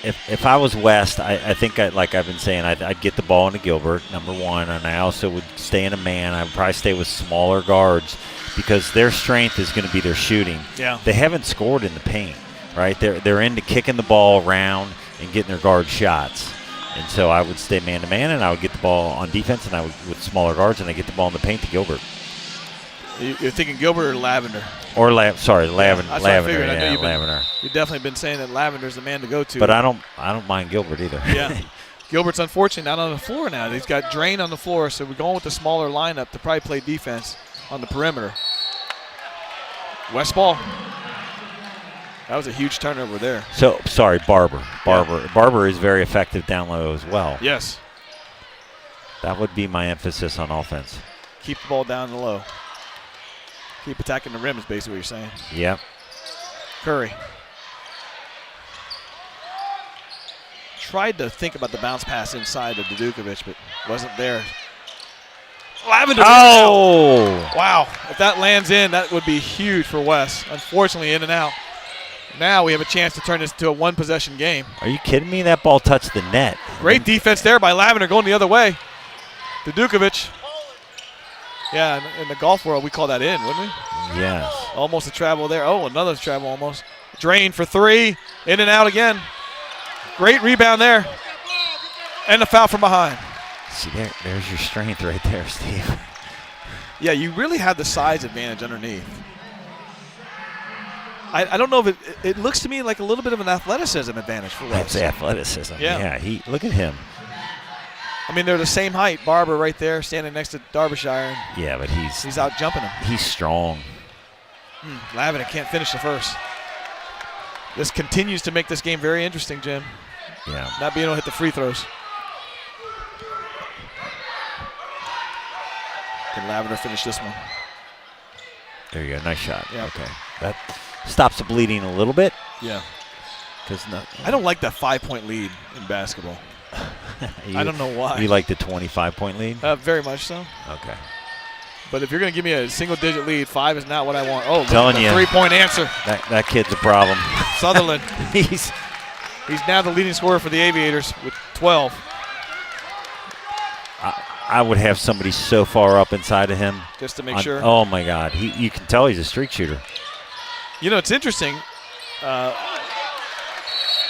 if I was West, I think, like I've been saying, I'd get the ball into Gilbert, number 1, and I also would stay in a man. I would probably stay with smaller guards because their strength is going to be their shooting. Yeah. They haven't scored in the paint, right? They're into kicking the ball around and getting their guard shots. And so I would stay man-to-man, and I would get the ball on defense, and I would with smaller guards, and I get the ball in the paint to Gilbert. You're thinking Gilbert or Lavender? Or Lavender. That's what I figured. I know Lavender. You've definitely been saying that Lavender's the man to go to. But I don't mind Gilbert either. Yeah. Gilbert's unfortunately not on the floor now. He's got Drain on the floor, so we're going with the smaller lineup to probably play defense on the perimeter. West ball. That was a huge turnover there. So, sorry, Barber. Barber is very effective down low as well. Yes. That would be my emphasis on offense. Keep the ball down the low. Keep attacking the rim is basically what you're saying. Yep. Curry. tried to think about the bounce pass inside of Dukovic, but wasn't there. Lavender. Oh! Wow. If that lands in, that would be huge for Wes. Unfortunately, in and out. Now we have a chance to turn this into a one-possession game. Are you kidding me? That ball touched the net. Great defense there by Lavender going the other way. To Dukovic. Yeah, in the golf world, we call that in, wouldn't we? Yes. Almost a travel there. Oh, another travel almost. Drain for 3. In and out again. Great rebound there. And the foul from behind. See, there's your strength right there, Steve. Yeah, you really have the size advantage underneath. I don't know if it looks to me like a little bit of an athleticism advantage for Wes. That's athleticism. Yeah. Look at him. I mean, they're the same height. Barber right there standing next to Derbyshire. Yeah, but He's out jumping him. He's strong. Lavender can't finish the first. This continues to make this game very interesting, Jim. Yeah. Not being able to hit the free throws. Can Lavender finish this one? There you go. Nice shot. Yeah. Okay. That stops the bleeding a little bit. Yeah. Because I don't like that 5-point lead in basketball. I don't know why. You like the 25-point lead? Very much so. Okay. But if you're going to give me a single-digit lead, 5 is not what I want. Oh, telling you, 3-point answer. That kid's a problem. Sutherland. He's now the leading scorer for the Aviators with 12. I would have somebody so far up inside of him. Just to make sure. Oh, my God. You can tell he's a streak shooter. You know, it's interesting.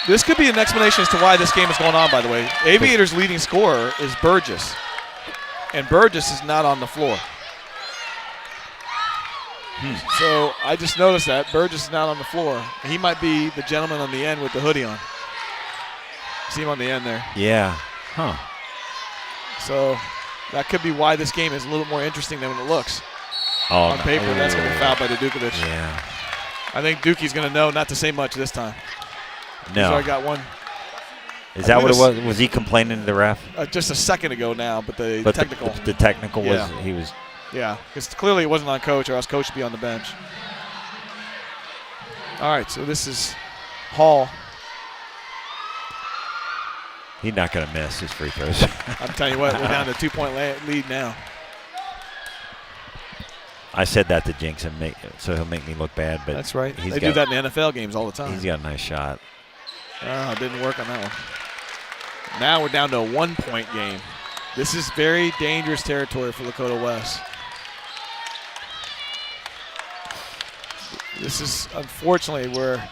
This could be an explanation as to why this game is going on, by the way. Aviators' leading scorer is Burgess. And Burgess is not on the floor. So I just noticed that. Burgess is not on the floor. He might be the gentleman on the end with the hoodie on. See him on the end there. Yeah. Huh. So that could be why this game is a little more interesting than it looks. On No. paper, that's going to be fouled by the Dukovic. Yeah. I think Dukie's going to know not to say much this time. He's No. already got one. Is that what it was? Was he complaining to the ref? Just a second ago now, but the But technical. The technical was Yeah. he was. Yeah, because clearly it wasn't on coach, or else coach should be on the bench. All right, so this is Hall. He's not going to miss his free throws. I'm telling you what, we're down to a 2-point lead now. I said that to jinx him, so he'll make me look bad. But That's right. They do that in the NFL games all the time. He's got a nice shot. Oh, it didn't work on that one. Now we're down to a 1-point game. This is very dangerous territory for Lakota West. This is unfortunately where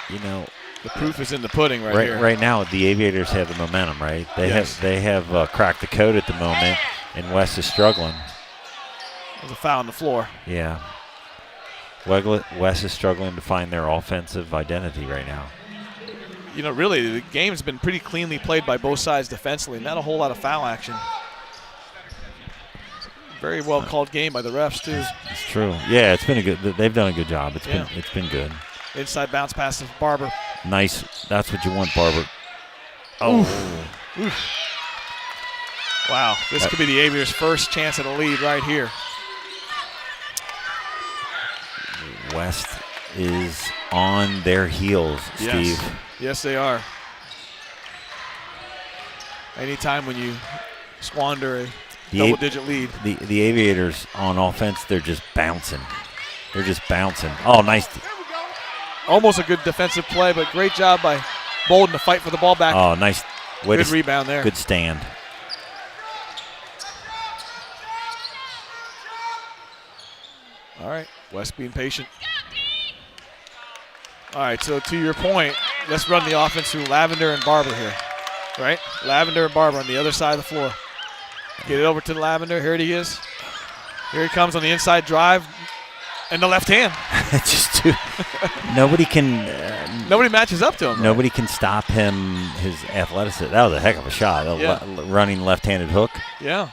You know, the proof is in the pudding right here. Right now, the Aviators have the momentum, right? They have cracked the code at the moment, and West is struggling. There's a foul on the floor. Yeah. West is struggling to find their offensive identity right now. You know, really, the game's been pretty cleanly played by both sides defensively. Not a whole lot of foul action. Very well called game by the refs too. It's true. Yeah, it's been a good. They've done a good job. It's been good. Inside bounce pass to Barber. Nice. That's what you want, Barber. Oh. Oof. Wow, this could be the Aviators' first chance at a lead right here. West is on their heels, Steve. Yes, they are. Anytime when you squander a double-digit lead. The Aviators on offense, they're just bouncing. They're just bouncing. Oh, nice. Almost a good defensive play, but great job by Bolden to fight for the ball back. Oh, nice. Good rebound there. Good stand. All right, West being patient. All right, so to your point, let's run the offense through Lavender and Barber here, right? Lavender and Barber on the other side of the floor. Get it over to Lavender. Here he is. Here he comes on the inside drive and the left hand. Just nobody can. Nobody matches up to him. Nobody can stop him. His athleticism. That was a heck of a shot. Running left-handed hook. Yeah,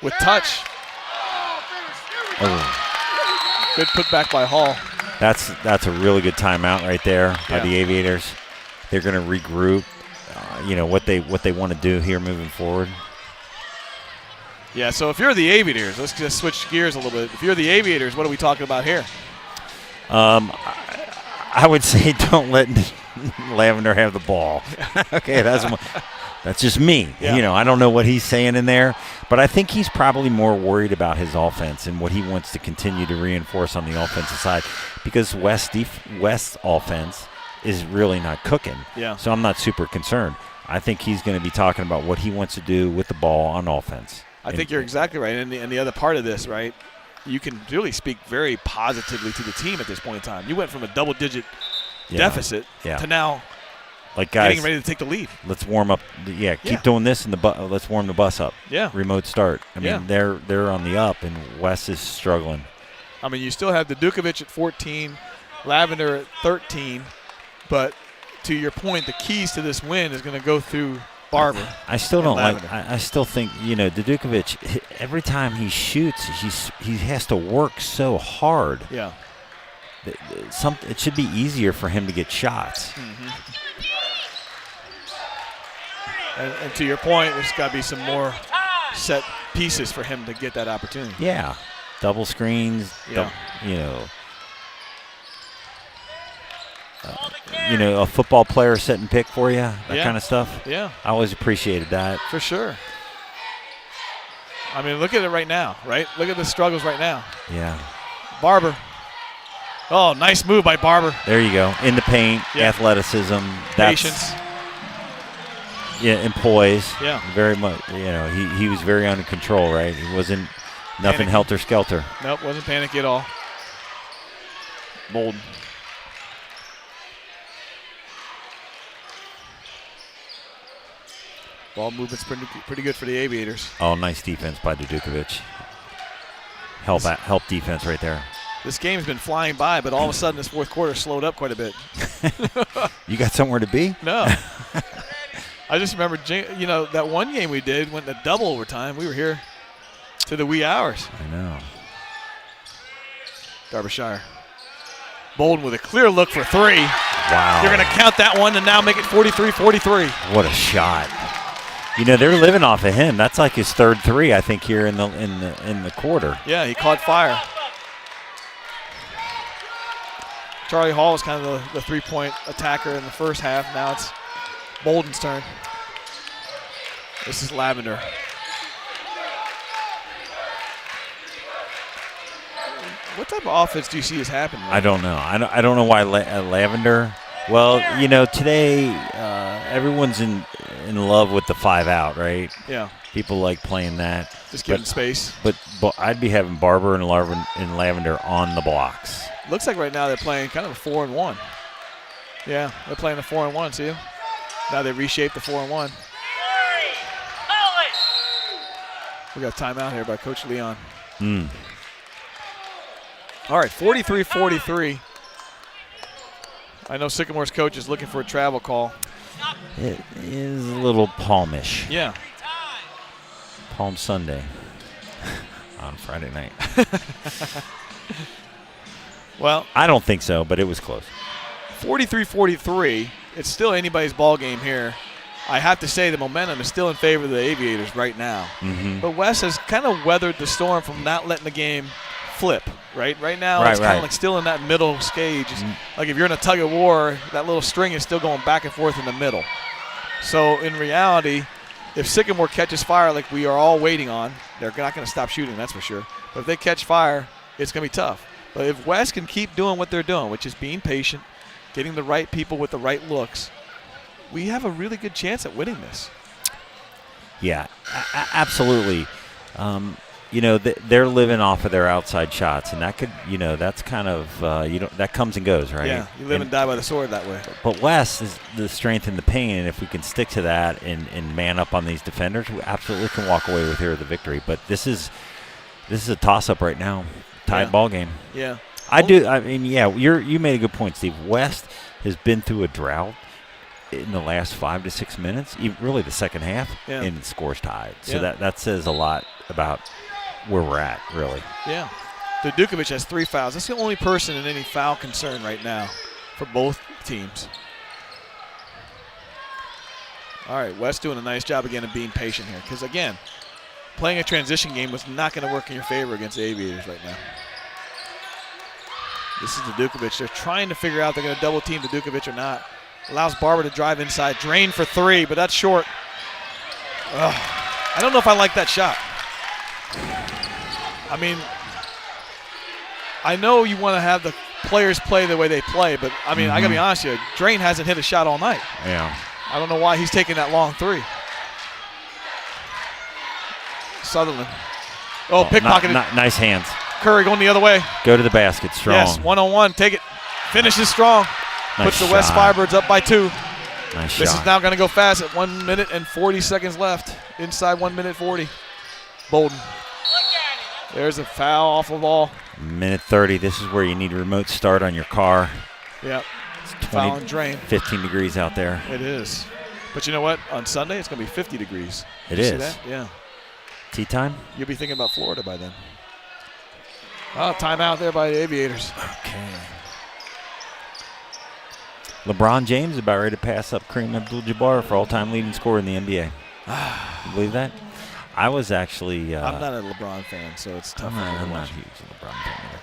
with touch. Oh. Good putback by Hall. That's a really good timeout right there by the Aviators. They're going to regroup. What they want to do here moving forward. Yeah. So if you're the Aviators, let's just switch gears a little bit. If you're the Aviators, what are we talking about here? I I would say don't let Lavender have the ball. Okay, that's just me. Yeah. I don't know what he's saying in there, but I think he's probably more worried about his offense and what he wants to continue to reinforce on the offensive side, because West's offense is really not cooking. Yeah. So I'm not super concerned. I think he's going to be talking about what he wants to do with the ball on offense. I think you're exactly right. And the other part of this, right, you can really speak very positively to the team at this point in time. You went from a double-digit deficit to now like guys, getting ready to take the lead. Let's warm up. Keep doing this, and let's warm the bus up. Yeah. Remote start. I mean, they're on the up, and Wes is struggling. I mean, you still have the Dukovic at 14, Lavender at 13, but to your point, the keys to this win is going to go through Barber. I still don't like. I still think Dukovic. Every time he shoots, he has to work so hard. Yeah. It should be easier for him to get shots. Mm-hmm. And to your point, there's got to be some more set pieces for him to get that opportunity. Yeah, double screens. Yeah. A football player set and pick for you, that kind of stuff. Yeah. I always appreciated that. For sure. I mean, look at it right now, right? Look at the struggles right now. Yeah. Barber. Oh, nice move by Barber. There you go. In the paint, athleticism. Patience. Yeah, and poise. Yeah. Very much, he was very under control, right? He wasn't nothing helter-skelter. Nope, wasn't panicky at all. Bolden. Ball movement's pretty good for the Aviators. Oh, nice defense by Dukovic. Help defense right there. This game's been flying by, but all of a sudden this fourth quarter slowed up quite a bit. You got somewhere to be? No. I just remember, that one game we did went to double overtime. We were here to the wee hours. I know. Derbyshire. Bolden with a clear look for three. Wow. They're going to count that one and now make it 43-43. What a shot. They're living off of him. That's like his third three, I think, here in the quarter. Yeah, he caught fire. Charlie Hall was kind of the three-point attacker in the first half. Now it's Bolden's turn. This is Lavender. What type of offense do you see is happening? I don't know. I don't know why Lavender. Well, today everyone's in love with the 5-out, right? Yeah. People like playing that. Just giving space. But I'd be having Barber and Lavender on the blocks. Looks like right now they're playing kind of a 4-1. Yeah, they're playing a 4-1, see? Now they reshaped the 4-1. We got a timeout here by Coach Leon. All right, 43-43. I know Sycamore's coach is looking for a travel call. It is a little palmish. Yeah. Palm Sunday on Friday night. Well, I don't think so, but it was close. 43-43. It's still anybody's ball game here. I have to say the momentum is still in favor of the Aviators right now. Mm-hmm. But Wes has kind of weathered the storm from not letting the game flip, right? Right now it's kind of like still in that middle stage. Like if you're in a tug of war, that little string is still going back and forth in the middle. So in reality, if Sycamore catches fire like we are all waiting on, they're not going to stop shooting, that's for sure. But if they catch fire, it's going to be tough. But if Wes can keep doing what they're doing, which is being patient, getting the right people with the right looks, we have a really good chance at winning this. Yeah, absolutely. They're living off of their outside shots, and that could, that's kind of, that comes and goes, right? Yeah, you live and die by the sword that way. But Wes is the strength in the pain, and if we can stick to that and man up on these defenders, we absolutely can walk away with here the victory. But this is a toss-up right now, tied ball game. Yeah. You made a good point, Steve. West has been through a drought in the last 5 to 6 minutes, really the second half, and the score's tied. So that says a lot about where we're at, really. Yeah. Dukovic has 3 fouls. That's the only person in any foul concern right now for both teams. All right, West doing a nice job again of being patient here because, again, playing a transition game was not going to work in your favor against the Aviators right now. This is the Dukovic. They're trying to figure out they're going to double team the Dukovic or not. Allows Barber to drive inside. Drain for 3, but that's short. Ugh. I don't know if I like that shot. I mean, I know you want to have the players play the way they play, but, I mean, I got to be honest with you. Drain hasn't hit a shot all night. Yeah. I don't know why he's taking that long 3. Sutherland. Oh, pickpocketed. Nice hands. Curry going the other way. Go to the basket strong. Yes, 1-on-1. Take it. Finishes strong. Nice Puts the West shot. Firebirds up by 2. Nice This shot. is now going to go fast at 1 minute and 40 seconds left. Inside 1 minute 40. Bolden. There's a foul off the ball. Minute 30. This is where you need a remote start on your car. Yep. It's Foul 20, and drain. 15 degrees out there. It is. But you know what? On Sunday, it's going to be 50 degrees. It You see is. that? Yeah. Tea time? You'll be thinking about Florida by then. Oh, timeout there by the Aviators. Okay. LeBron James is about ready to pass up Kareem Abdul-Jabbar for all-time leading scorer in the NBA. You believe that? I was actually. I'm not a LeBron fan, so it's tough. I'm not huge LeBron fan either.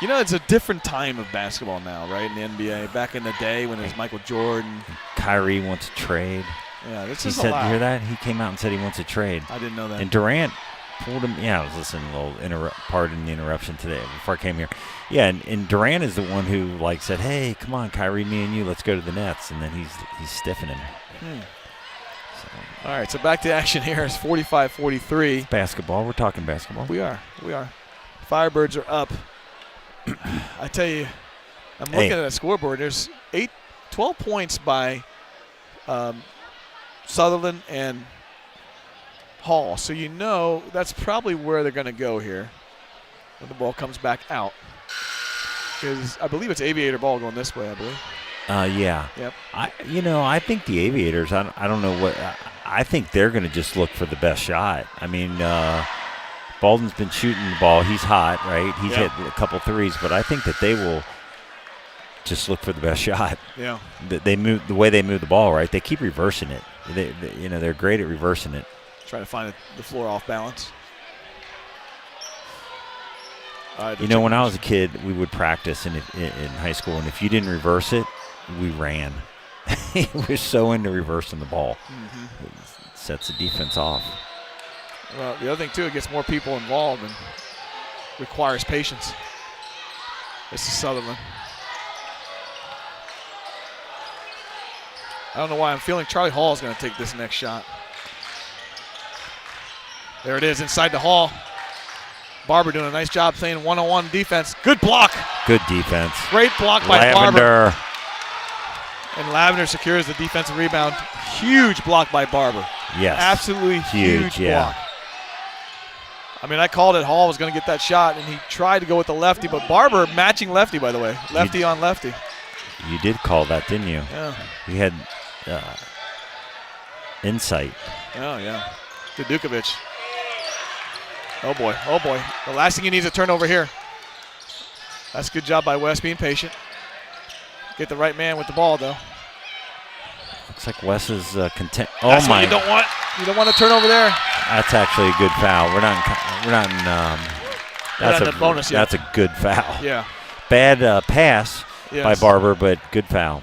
You know, it's a different time of basketball now, right? In the NBA. Back in the day when it was Michael Jordan. Kyrie wants to trade. Yeah, this He is a said, lot. you hear that? He came out and said he wants to trade. I didn't know that. And Durant pulled him. Yeah, I was listening to a little pardon the interruption today before I came here. Yeah, and Durant is the one who like said, "Hey, come on, Kyrie, me and you, let's go to the Nets." And then he's stiffing him. All right, so back to action here. It's 45-43. Basketball. We're talking basketball. We are. Firebirds are up. I tell you, I'm looking at that scoreboard. There's 12 points by Sutherland and Hall. So you know that's probably where they're going to go here when the ball comes back out. Because I believe it's Aviator ball going this way, I believe. Yeah. Yep. I think the Aviators, I don't know what, I think they're going to just look for the best shot. I mean, Bolden's been shooting the ball. He's hot, right? He's hit a couple threes, but I think that they will just look for the best shot. Yeah. They move the way they move the ball, right? They keep reversing it. They're great at reversing it. Trying to find the floor off balance. When I was a kid, we would practice in high school, and if you didn't reverse it, we ran. We're so into reversing the ball. It sets the defense off. Well, the other thing, too, it gets more people involved and requires patience. This is Sutherland. I don't know why I'm feeling Charlie Hall is going to take this next shot. There it is inside the Hall. Barber doing a nice job playing one-on-one defense. Good block. Good defense. Great block by Lavender. Barber. And Lavender secures the defensive rebound. Huge block by Barber. Yes. Absolutely huge block. I mean, I called it. Hall was going to get that shot, and he tried to go with the lefty, but Barber matching lefty, by the way. Lefty on lefty. You did call that, didn't you? Yeah. You had insight. Oh, yeah. To Dukovic. Oh, boy. Oh, boy. The last thing he needs is a turnover here. That's a good job by West being patient. Get the right man with the ball, though. Looks like Wes is content. Oh, That's my. what you don't want to turn over there. That's actually a good foul. We're not in that's the bonus yet. That's a good foul. Yeah. Bad pass by Yes. Barber, but good foul.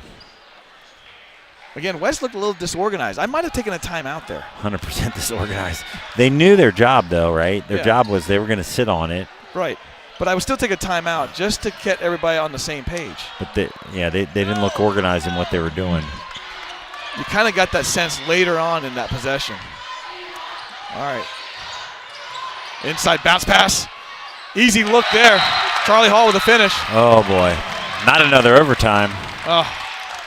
Again, West looked a little disorganized. I might have taken a timeout there. 100% disorganized. They knew their job, though, right? Their job was they were going to sit on it. Right. But I would still take a timeout just to get everybody on the same page. But they didn't look organized in what they were doing. You kind of got that sense later on in that possession. All right. Inside bounce pass. Easy look there. Charlie Hall with a finish. Oh, boy. Not another overtime. Oh,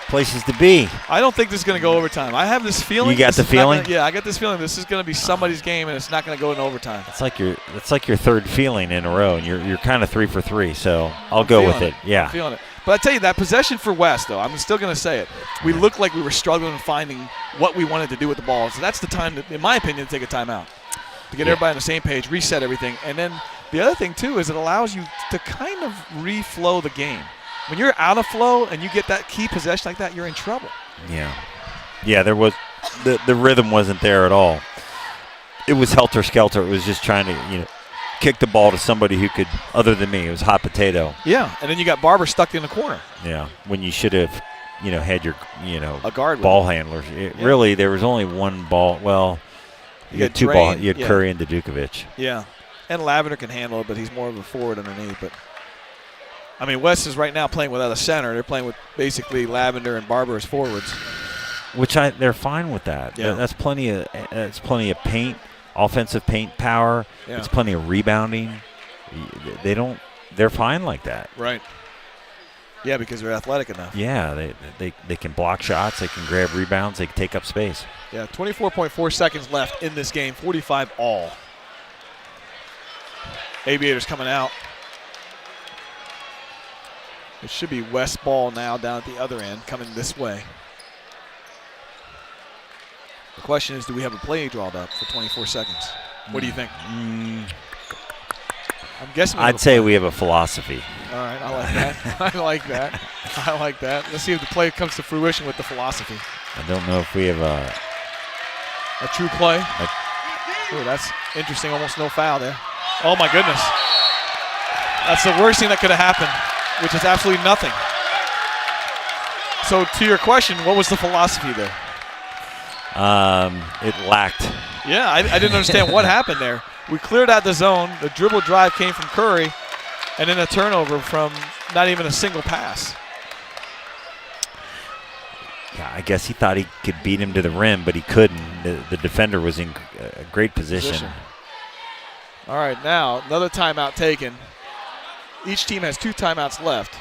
Places to be. I don't think this is going to go overtime. I have this feeling. You got this the is not feeling? gonna- yeah, I got this feeling this is going to be somebody's game and it's not going to go in overtime. It's like your third feeling in a row, and you're kind of 3 for 3. So I'll go with it. Yeah. I'm feeling it. But I tell you, that possession for West, though, I'm still going to say it. We looked like we were struggling finding what we wanted to do with the ball. So that's the time, in my opinion, to take a timeout. To get everybody on the same page, reset everything. And then the other thing, too, is it allows you to kind of reflow the game. When you're out of flow and you get that key possession like that, you're in trouble. Yeah. Yeah, there was the rhythm wasn't there at all. It was helter-skelter. It was just trying to, kick the ball to somebody who could, other than me. It was hot potato. Yeah, and then you got Barber stuck in the corner. Yeah, when you should have, had your, a guard ball handlers. Really, there was only one ball. Well, you had two ball. You had Curry and Dukovic. Yeah, and Lavender can handle it, but he's more of a forward underneath. But I mean, West is right now playing without a center. They're playing with basically Lavender and Barber as forwards. Which they're fine with that. Yeah. That's plenty of paint, offensive paint power. Yeah. It's plenty of rebounding. They're fine like that. Right. Yeah, because they're athletic enough. Yeah, they can block shots, they can grab rebounds, they can take up space. Yeah, 24.4 seconds left in this game, 45 all. Aviators coming out. It should be West ball now down at the other end, coming this way. The question is, do we have a play drawn up for 24 seconds? What do you think? I'm guessing I'd say we have a philosophy. All right, I like that. I like that. I like that. Let's see if the play comes to fruition with the philosophy. I don't know if we have a true play. Oh, that's interesting. Almost no foul there. Oh, my goodness. That's the worst thing that could have happened, which is absolutely nothing. So to your question, what was the philosophy there? It lacked. Yeah, I didn't understand what happened there. We cleared out the zone. The dribble drive came from Curry, and then a turnover from not even a single pass. Yeah, I guess he thought he could beat him to the rim, but he couldn't. The defender was in a great position. All right, now another timeout taken. Each team has 2 timeouts left.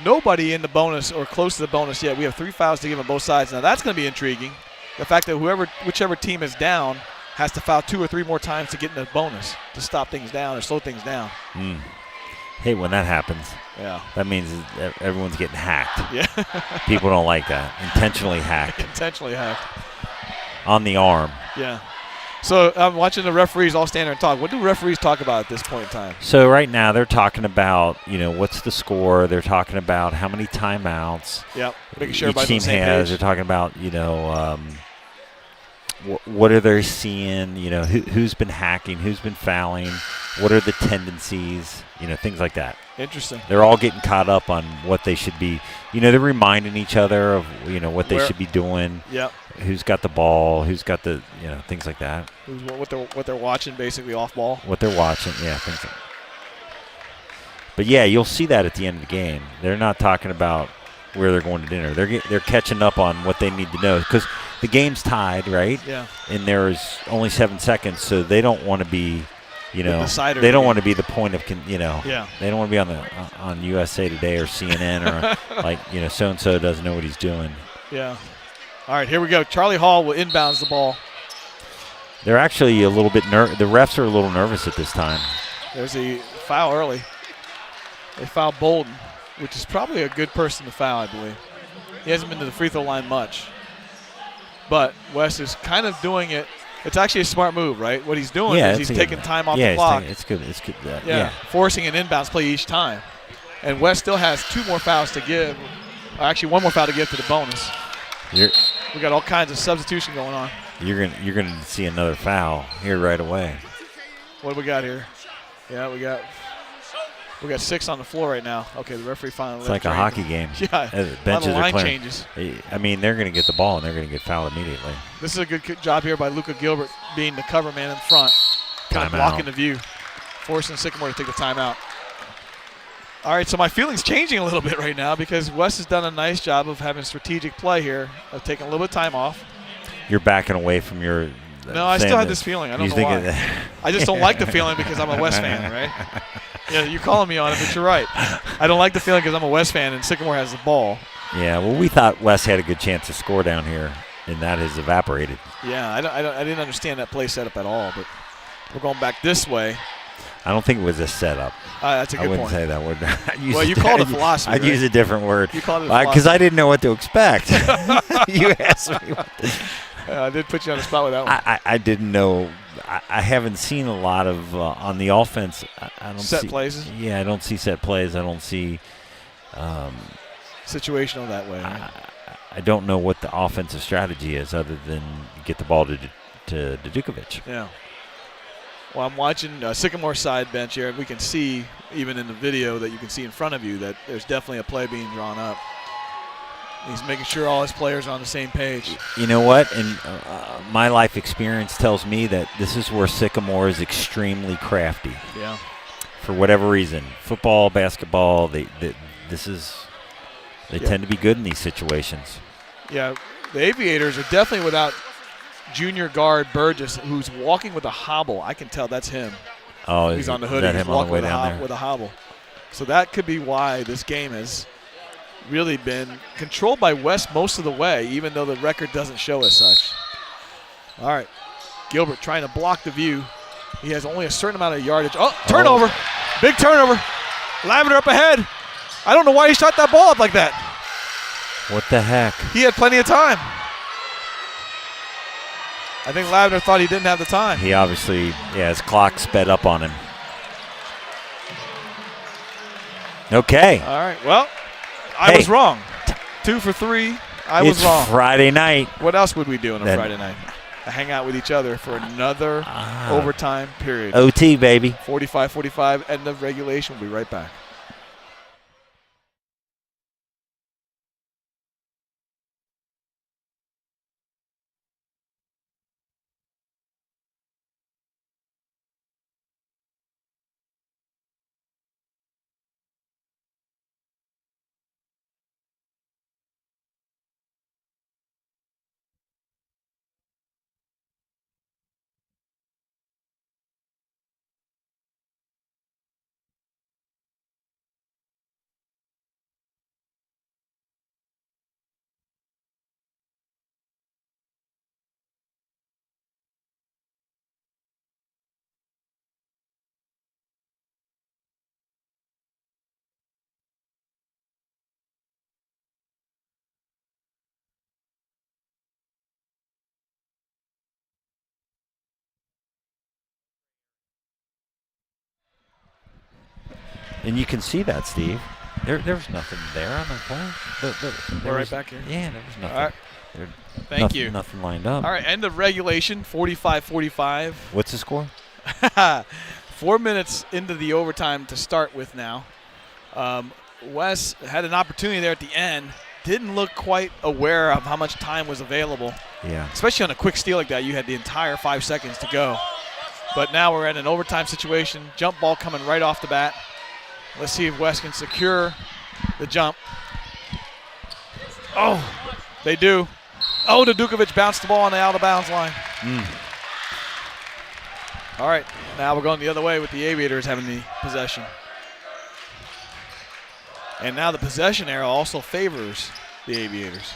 Nobody in the bonus or close to the bonus yet. We have 3 fouls to give on both sides. Now that's going to be intriguing. The fact that whichever team is down has to foul 2 or 3 more times to get in the bonus to stop things down or slow things down. Hey, when that happens, that means everyone's getting hacked. Yeah. People don't like that. Intentionally hacked. Intentionally hacked. On the arm. Yeah. So I'm watching the referees all stand there and talk. What do referees talk about at this point in time? So right now they're talking about, what's the score. They're talking about how many timeouts making sure each team on the same has. page. They're talking about, what are they seeing? Who's been hacking? Who's been fouling? What are the tendencies? Things like that. Interesting. They're all getting caught up on what they should be. They're reminding each other of, what they should be doing. Yep. Who's got the ball? Who's got the, things like that. What they're watching, basically off ball. What they're watching, things like that. But yeah, you'll see that at the end of the game. They're not talking about where they're going to dinner. They're catching up on what they need to know because the game's tied, right? Yeah. And there's only 7 seconds, so they don't want to be, they decider don't want to be the point of, Yeah. They don't want to be on USA Today or CNN or so and so doesn't know what he's doing. Yeah. All right, here we go. Charlie Hall will inbounds the ball. They're actually a little bit the refs are a little nervous at this time. There's a foul early. They foul Bolden, which is probably a good person to foul, I believe. He hasn't been to the free throw line much. But West is kind of doing it. It's actually a smart move, right? What he's doing is he's taking time off the clock. It's good. It's good. Forcing an inbounds play each time. And West still has 2 more fouls to give. Actually, 1 more foul to give to the bonus. We got all kinds of substitution going on. You're gonna see another foul here right away. What do we got here? Yeah, we got 6 on the floor right now. Okay, the referee finally. It's like a hockey game. Yeah, the benches a lot of line are playing. changes. I mean, they're going to get the ball and they're going to get fouled immediately. This is a good job here by Luka Gilbert being the cover man in front, blocking the view, forcing Sycamore to take the timeout. All right, so my feeling's changing a little bit right now because Wes has done a nice job of having strategic play here, of taking a little bit of time off. You're backing away from your. No, I still have this feeling. I don't know why. I just don't like the feeling because I'm a West fan, right? Yeah, you're calling me on it, but you're right. I don't like the feeling because I'm a West fan and Sycamore has the ball. Yeah, well, we thought West had a good chance to score down here, and that has evaporated. Yeah, I didn't understand that play setup at all, but we're going back this way. I don't think it was a setup. That's a good point. I wouldn't say that word. Well, you called it philosophy. I'd use a different word. You called it philosophy. Because I didn't know what to expect. You asked me what I did put you on the spot with that one. I didn't know. I haven't seen a lot of on the offense. I don't set see plays. Yeah, I don't see set plays. I don't see situational that way. Right? I don't know what the offensive strategy is other than get the ball to Dukovic. Yeah. Well, I'm watching Sycamore side bench here, and we can see, even in the video that you can see in front of you, that there's definitely a play being drawn up. He's making sure all his players are on the same page. You know what? And my life experience tells me that this is where Sycamore is extremely crafty. Yeah. For whatever reason, football, basketball, they tend to be good in these situations. Yeah, the Aviators are definitely without junior guard Burgess, who's walking with a hobble. I can tell that's him. Oh, he's on the is hoodie. that He's him on walking the way down there? with a hobble. So that could be why this game has really been controlled by West most of the way, even though the record doesn't show as such. All right, Gilbert trying to block the view. He has only a certain amount of yardage. Oh, turnover. Big turnover. Lavender up ahead. I don't know why he shot that ball up like that. What the heck? He had plenty of time. I think Lavender thought he didn't have the time. He obviously, his clock sped up on him. Okay. All right, well, I was wrong. 2 for 3. I was wrong. It's Friday night. What else would we do on a Friday night? Hang out with each other for another overtime period. OT, baby. 45-45, end of regulation. We'll be right back. And you can see that, Steve. There was nothing there on the play. We're right back here. Yeah, there was nothing. All right. Thank you. Nothing lined up. All right, end of regulation, 45-45. What's the score? 4 minutes into the overtime to start with now. Wes had an opportunity there at the end. Didn't look quite aware of how much time was available. Yeah. Especially on a quick steal like that, you had the entire 5 seconds to go. But now we're in an overtime situation. Jump ball coming right off the bat. Let's see if Wes can secure the jump. Oh, they do. Oh, Dudukovic bounced the ball on the out-of-bounds line. All right, now we're going the other way with the Aviators having the possession. And now the possession arrow also favors the Aviators.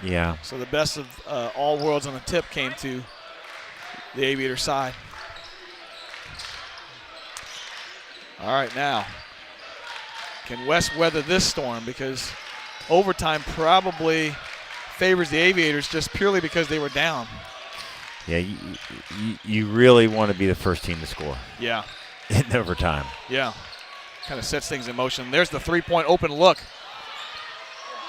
Yeah. So the best of all worlds on the tip came to the Aviator side. All right, now, can West weather this storm? Because overtime probably favors the Aviators just purely because they were down. Yeah, you really want to be the first team to score. Yeah. In overtime. Yeah. Kind of sets things in motion. There's the three-point open look.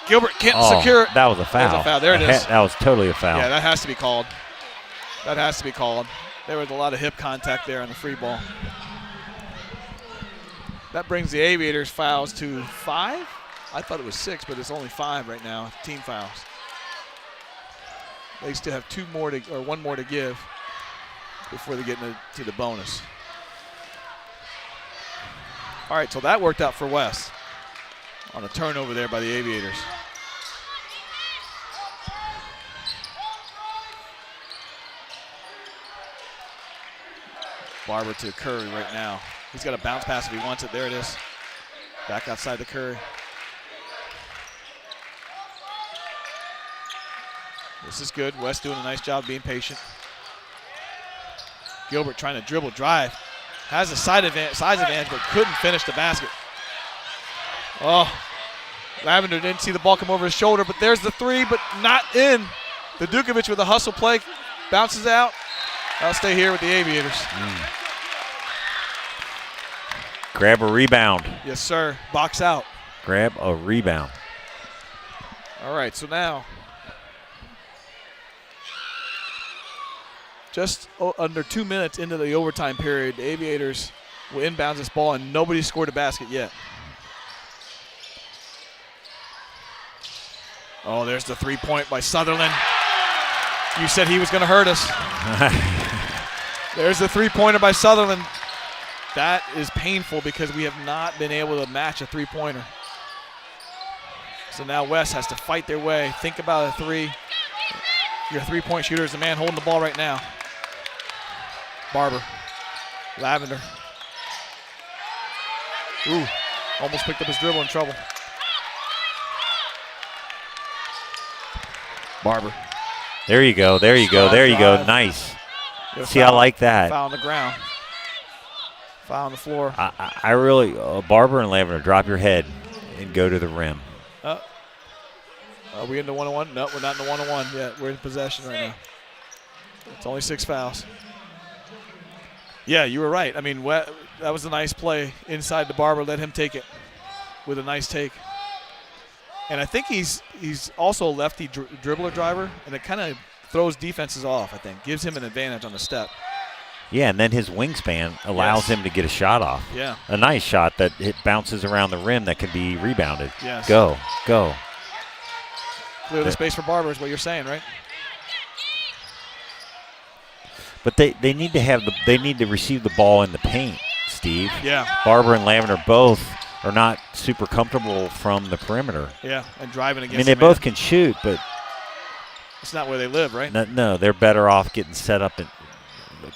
Gilbert can't secure it. That was a foul. That was a foul. There it is. That was totally a foul. Yeah, that has to be called. That has to be called. There was a lot of hip contact there on the free ball. That brings the Aviators fouls to 5. I thought it was 6, but it's only 5 right now, team fouls. They still have 1 more to give before they get to the bonus. All right, so that worked out for West on a turnover there by the Aviators. Barber to Curry right now. He's got a bounce pass if he wants it. There it is. Back outside to Curry. This is good. West doing a nice job being patient. Gilbert trying to dribble, drive. Has a size advantage, but couldn't finish the basket. Oh, Lavender didn't see the ball come over his shoulder, but there's the three, but not in. Dudukovic with a hustle play, bounces out. I'll stay here with the Aviators. Grab a rebound. Yes, sir. Box out. Grab a rebound. All right, so now just under 2 minutes into the overtime period. The Aviators will inbound this ball, and nobody scored a basket yet. Oh, there's the three-point by Sutherland. You said he was going to hurt us. There's the three-pointer by Sutherland. That is painful because we have not been able to match a three-pointer. So now West has to fight their way. Think about a three. Your three-point shooter is the man holding the ball right now. Barber. Lavender. Ooh, almost picked up his dribble in trouble. Barber. There you go. There you go. There you go. Nice. See, I like that. Foul on the ground. Foul on the floor. I really, Barber and Lavender, drop your head and go to the rim. Are we in the one-on-one? No, we're not in the one-on-one yet. We're in possession right now. It's only 6 fouls. Yeah, you were right. I mean, that was a nice play inside the Barber. Let him take it with a nice take. And I think he's also a lefty dribbler driver, and it kind of throws defenses off, I think. Gives him an advantage on the step. Yeah, and then his wingspan allows him to get a shot off. Yeah. A nice shot that it bounces around the rim that can be rebounded. Yes. Go. Clear the space for Barber is what you're saying, right? But they need to receive the ball in the paint, Steve. Yeah. Barber and Lavender both are not super comfortable from the perimeter. Yeah, and driving against I mean, they both can shoot, but it's not where they live, right? No, they're better off getting set up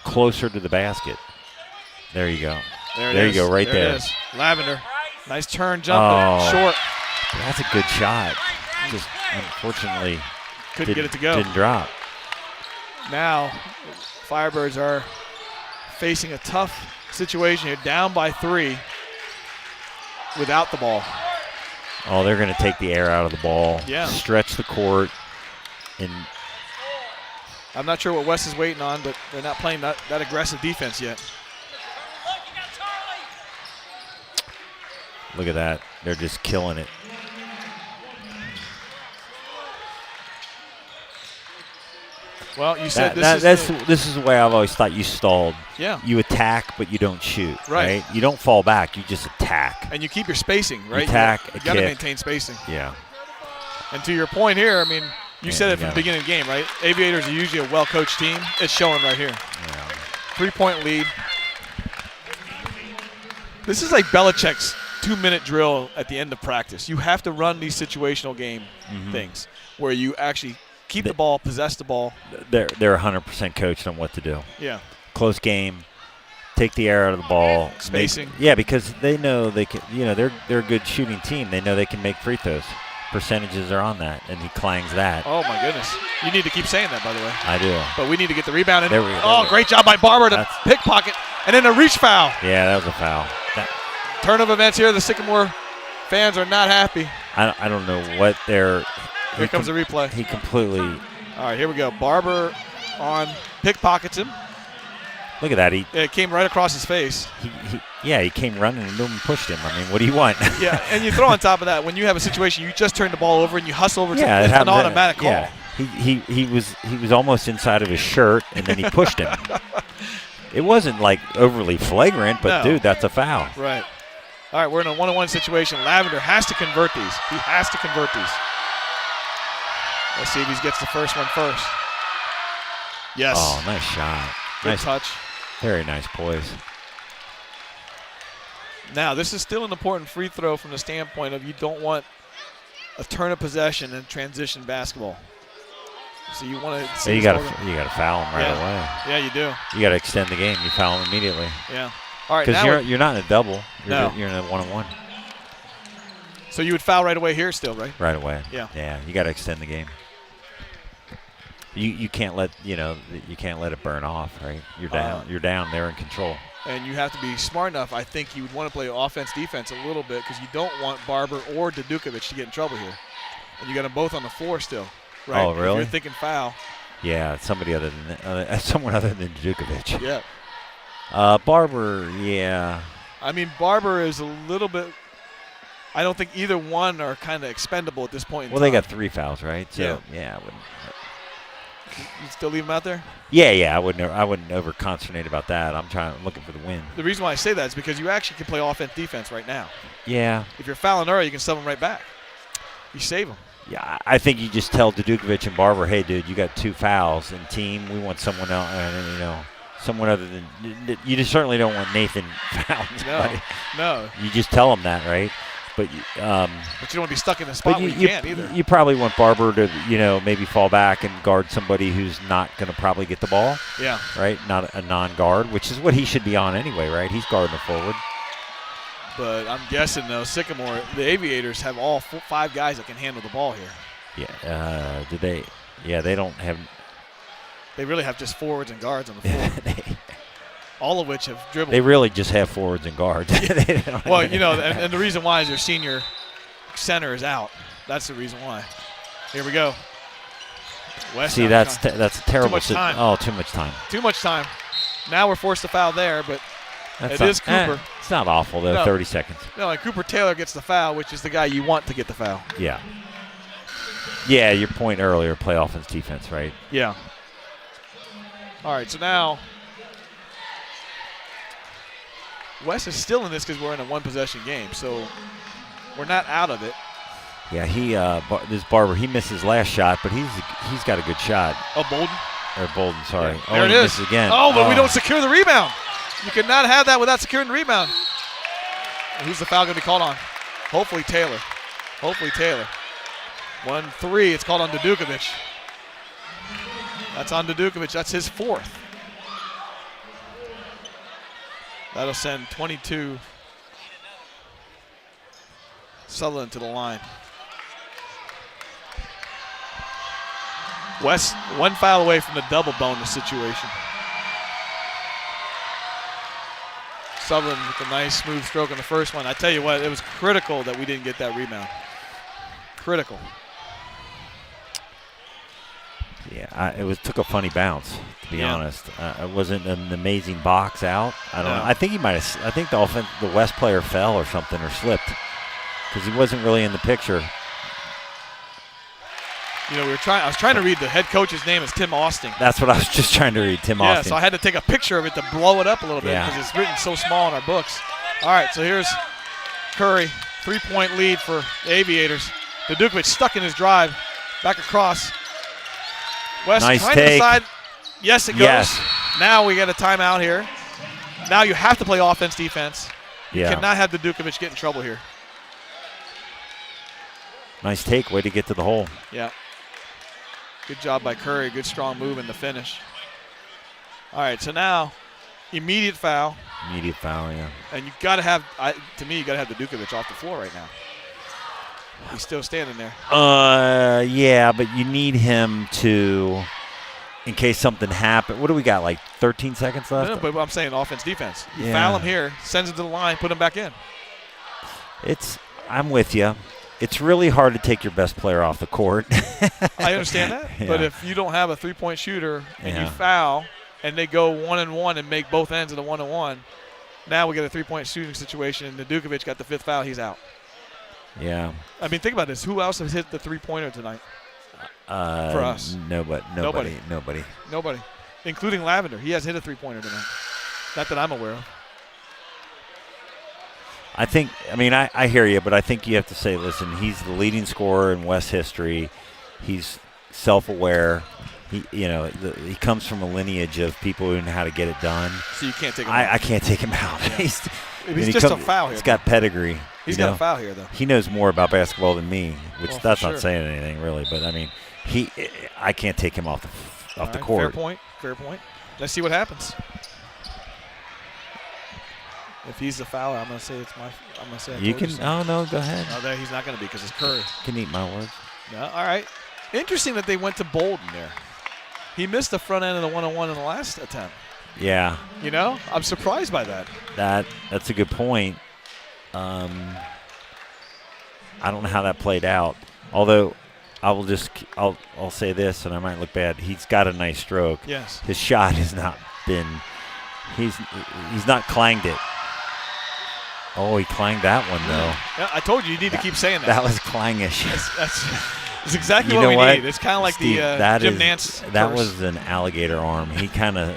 closer to the basket. There you go. There you go, right there. It is. Lavender, nice turn, jump, short. That's a good shot. Just unfortunately couldn't get it to go. Didn't drop. Now, Firebirds are facing a tough situation here, down by 3 without the ball. Oh, they're going to take the air out of the ball, stretch the court, and I'm not sure what West is waiting on, but they're not playing that aggressive defense yet. Look at that. They're just killing it. Well, you said this is the way I've always thought you stalled. Yeah. You attack, but you don't shoot. Right. You don't fall back. You just attack. And you keep your spacing, right? You got to maintain spacing. Yeah. And to your point here, I mean, you said it from the beginning of the game, right? Aviators are usually a well-coached team. It's showing right here. Yeah. 3-point lead. This is like Belichick's 2-minute drill at the end of practice. You have to run these situational game things where you actually keep the ball, possess the ball. They're 100% coached on what to do. Yeah. Close game, take the air out of the ball. Spacing. Because they know they can. They're a good shooting team. They know they can make free throws. Percentages are on that, and he clangs that. Oh my goodness! You need to keep saying that, by the way. I do. But we need to get the rebound in. There we go. Great job by Barber to pickpocket, and then a reach foul. Yeah, that was a foul. Turn of events here. The Sycamore fans are not happy. I don't know what they're. Here comes the replay. He completely. All right, here we go. Barber on pickpockets him. Look at that. It came right across his face. He came running and pushed him. I mean, what do you want? Yeah, and you throw on top of that, when you have a situation, you just turn the ball over and you hustle over to an automatic call. Yeah, he was almost inside of his shirt, and then he pushed him. It wasn't like overly flagrant, but dude, that's a foul. Right. All right, we're in a 1-on-1 situation. Lavender has to convert these. He has to convert these. Let's see if he gets the first one first. Yes. Oh, nice shot. Good touch. Very nice poise. Now, this is still an important free throw from the standpoint of you don't want a turn of possession in transition basketball. So you want to see. You got to foul him right away. Yeah, you do. You got to extend the game. You foul him immediately. Yeah. All right. Because you're not in a double. You're in a 1-on-1. So you would foul right away here still, right? Right away. Yeah. Yeah. You got to extend the game. You can't let it burn off, right? You're down. You're down. They're in control. And you have to be smart enough. I think you would want to play offense, defense a little bit because you don't want Barber or Dudukovic to get in trouble here. And you got them both on the floor still, right? Oh, really? If you're thinking foul. Yeah, someone other than Dudukovic. Yeah. Barber, yeah. I mean, Barber is a little bit. I don't think either one are kind of expendable at this point in time. Well, they got 3 fouls, right? So, yeah. You still leave him out there? Yeah. I wouldn't over consternate about that. I'm looking for the win. The reason why I say that is because you actually can play offense defense right now. Yeah. If you're fouling early, you can sub them right back. You save them. Yeah, I think you just tell Dudukovic and Barber, hey, dude, you got 2 fouls, and team, we want someone else, someone other than – you just certainly don't want Nathan fouling somebody. No. You just tell him that, right? But you don't want to be stuck in a spot where you can't either. You probably want Barber to, maybe fall back and guard somebody who's not going to probably get the ball. Yeah. Right? Not a non-guard, which is what he should be on anyway, right? He's guarding the forward. But I'm guessing, though, Sycamore, the Aviators have all 5 guys that can handle the ball here. Yeah. Do they? Yeah, they don't have. They really have just forwards and guards on the floor. All of which have dribbled. They really just have forwards and guards. Well, and the reason why is their senior center is out. That's the reason why. Here we go. West. See, that's a terrible. Too much time. Too much time. Too much time. Now we're forced to foul there, but it is Cooper. It's not awful, though, 30 seconds. No, and Cooper Taylor gets the foul, which is the guy you want to get the foul. Yeah. Yeah, your point earlier, play offense, defense, right? Yeah. All right, so now Wes is still in this because we're in a one-possession game, so we're not out of it. Yeah, this Barber, he missed his last shot, but he's got a good shot. Oh, Bolden? Or Bolden, sorry. Yeah, there it is. Misses again. Oh, but we don't secure the rebound. You cannot have that without securing the rebound. Who's the foul going to be called on? Hopefully Taylor. 1-3. It's called on Dudukovic. That's on Dudukovic. That's his 4th. That'll send 22 Sutherland to the line. West 1 foul away from the double bonus situation. Sutherland with a nice smooth stroke on the first one. I tell you what, it was critical that we didn't get that rebound. Critical. Yeah, took a funny bounce, to be honest. It wasn't an amazing box out. I don't know. I think the West player fell or something or slipped because he wasn't really in the picture. I was trying to read the head coach's name is Tim Austin. That's what I was just trying to read, Tim Austin. Yeah, so I had to take a picture of it to blow it up a little bit because it's written so small in our books. All right, so here's Curry, 3-point lead for the Aviators. Dudukovic stuck in his drive, back across. West nice trying take. to decide. Yes, it goes. Yes. Now we get a timeout here. Now you have to play offense, defense. You Yeah. cannot have Dudukovic get in trouble here. Nice take, way to get to the hole. Yeah. Good job by Curry. Good strong move in the finish. All right, so now immediate foul. Immediate foul, yeah. And you got to have, to me, you got to have Dudukovic off the floor right now. He's still standing there. Yeah, but you need him to, in case something happens. What do we got, like 13 seconds left? No, but I'm saying offense, defense. You Yeah. foul him here, sends him to the line, put him back in. I'm with you. It's really hard to take your best player off the court. I understand that. Yeah. But if you don't have a three-point shooter and you Yeah. foul and they go 1-and-1 and make both ends of the 1-and-1, now we get a three-point shooting situation and Dudukovic got the 5th foul. He's out. Yeah. I mean, think about this. Who else has hit the three-pointer tonight for us? Nobody. Nobody, including Lavender. He hasn't hit a three-pointer tonight. Not that I'm aware of. I hear you, but I think you have to say, listen, he's the leading scorer in West history. He's self-aware. He comes from a lineage of people who know how to get it done. So you can't take him out. I can't take him out. Yeah. He's just a foul here. He's got pedigree. He's got a foul here, though. He knows more about basketball than me, which Well, that's for not sure. saying anything really. But I mean, I can't take him off the All right, court. Fair point. Let's see what happens. If he's the foul, I'm gonna say it's my. I'm gonna say. You can. Oh no, go ahead. No, there he's not gonna be because it's Curry. You can eat my words. No, all right. Interesting that they went to Bolden there. He missed the front end of the 1-on-1 in the last attempt. Yeah. I'm surprised by that. That's a good point. I don't know how that played out. Although, I'll say this, and I might look bad. He's got a nice stroke. Yes. His shot has not been. He's not clanged it. Oh, he clanged that one though. Yeah, I told you need to keep saying that. That was clangish. It's exactly You what know we what? need. It's kind of like Steve, the Jim Nance that curse. was an alligator arm. He kind of.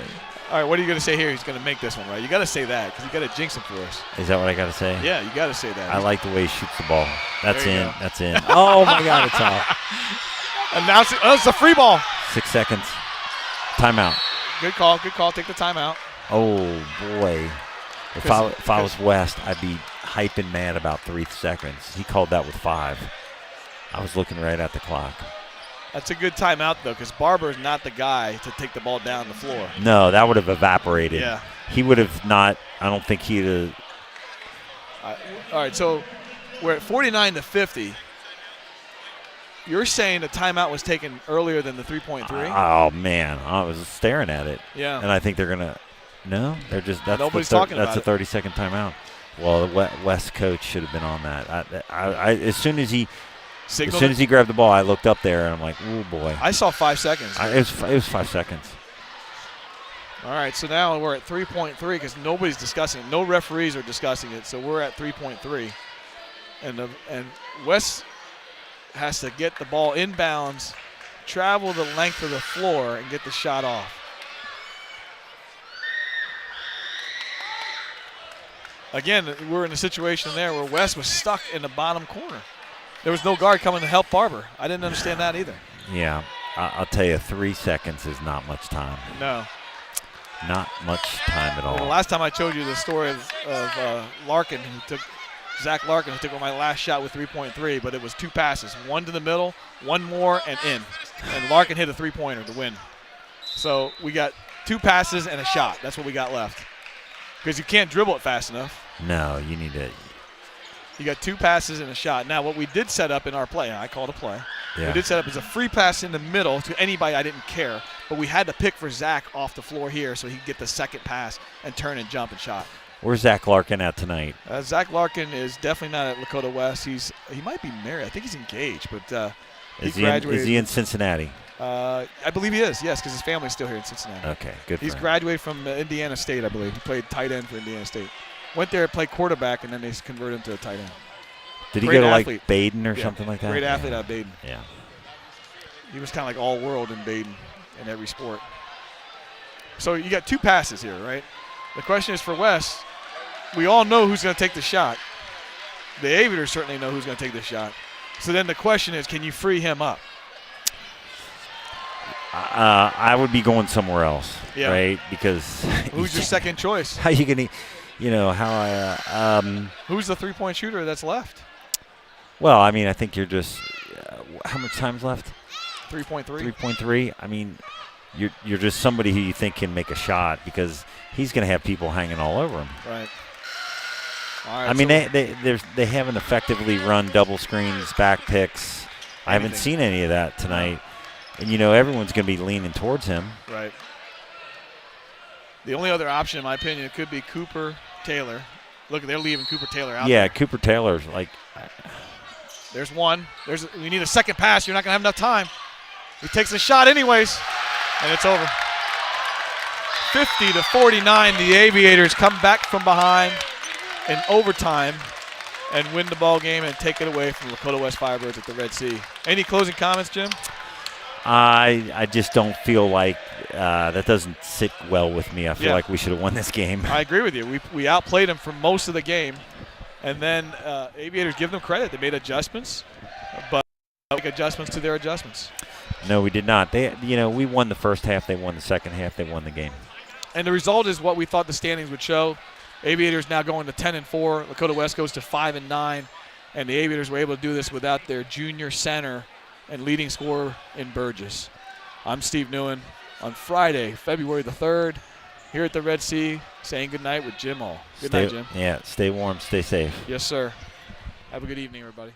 All right, what are you going to say here? He's going to make this one, right? You got to say that because you got to jinx him for us. Is that what I got to say? Yeah, you got to say that. I like the way he shoots the ball. That's There you in. go. That's in. Oh my God, it's out. Announce it. Oh, it's a free ball. 6 seconds. Timeout. Good call. Good call. Take the timeout. Oh boy. If I was West, I'd be hyping mad about 3 seconds. He called that with 5. I was looking right at the clock. That's a good timeout, though, because Barber's not the guy to take the ball down the floor. No, that would have evaporated. Yeah. He would have not. I don't think he'd have. All right, so we're at 49-50. You're saying the timeout was taken earlier than the 3.3? Oh man, I was staring at it. Yeah. And I think they're gonna. No, they're just. That's Nobody's talking about That's a 30-second timeout. Well, the West coach should have been on that. As soon as he grabbed the ball, I looked up there and I'm like, oh boy. I saw 5 seconds. It was 5 seconds. All right, so now we're at 3.3 because nobody's discussing it. No referees are discussing it, so we're at 3.3. And West has to get the ball inbounds, travel the length of the floor, and get the shot off. Again, we're in a situation there where West was stuck in the bottom corner. There was no guard coming to help Barber. I didn't understand that either. Yeah, I'll tell you, 3 seconds is not much time. No. Not much time at all. Well, the last time I told you the story of Larkin, Zach Larkin, who took my last shot with 3.3, but it was 2 passes, one to the middle, one more, and in. And Larkin hit a 3-pointer to win. So we got 2 passes and a shot. That's what we got left. Because you can't dribble it fast enough. No, you need to. You got 2 passes and a shot. Now, what we did set up in our play, I called a play. Yeah. We did set up as a free pass in the middle to anybody I didn't care, but we had to pick for Zach off the floor here so he could get the second pass and turn and jump and shot. Where's Zach Larkin at tonight? Zach Larkin is definitely not at Lakota West. He might be married. I think he's engaged, but he graduated. Is he in Cincinnati? I believe he is, yes, because his family's still here in Cincinnati. Okay, good for He's him. graduated from Indiana State, I believe. He played tight end for Indiana State. Went there, played quarterback, and then they converted him to a tight end. Did he Great go to athlete. like Baden or Yeah, something like that? Great athlete out of Baden. Yeah. He was kind of like all-world in Baden in every sport. So you got 2 passes here, right? The question is for West, we all know who's going to take the shot. The Aviators certainly know who's going to take the shot. So then the question is, can you free him up? I would be going somewhere else, Yeah. right? Because Who's your second choice? how you gonna, Who's the 3-point shooter that's left? Well, I mean, I think you're just. How much time's left? 3.3. 3.3. I mean, you're just somebody who you think can make a shot because he's going to have people hanging all over him. Right. All right. I mean, so they haven't effectively run double screens, back picks. I haven't Anything. seen any of that tonight. And, everyone's going to be leaning towards him. Right. The only other option, in my opinion, could be Cooper Taylor. Look, they're leaving Cooper Taylor out. Yeah, there. Cooper Taylor's like. There's one. We need a second pass. You're not going to have enough time. He takes a shot anyways, and it's over. 50-49, the Aviators come back from behind in overtime and win the ball game and take it away from Lakota West Firebirds at the Red Sea. Any closing comments, Jim? I just don't feel like that doesn't sit well with me. I feel Yeah. like we should have won this game. I agree with you. We outplayed them for most of the game, and then Aviators, give them credit. They made adjustments, but make adjustments to their adjustments. No, we did not. We won the first half. They won the second half. They won the game. And the result is what we thought the standings would show. Aviators now going to 10-4. Lakota West goes to 5-9, and the Aviators were able to do this without their junior center and leading scorer in Burgess. I'm Steve Newen on Friday, February the 3rd, here at the Red Sea, saying goodnight with Jim Hall. Good night, Jim. Yeah, stay warm, stay safe. Yes, sir. Have a good evening, everybody.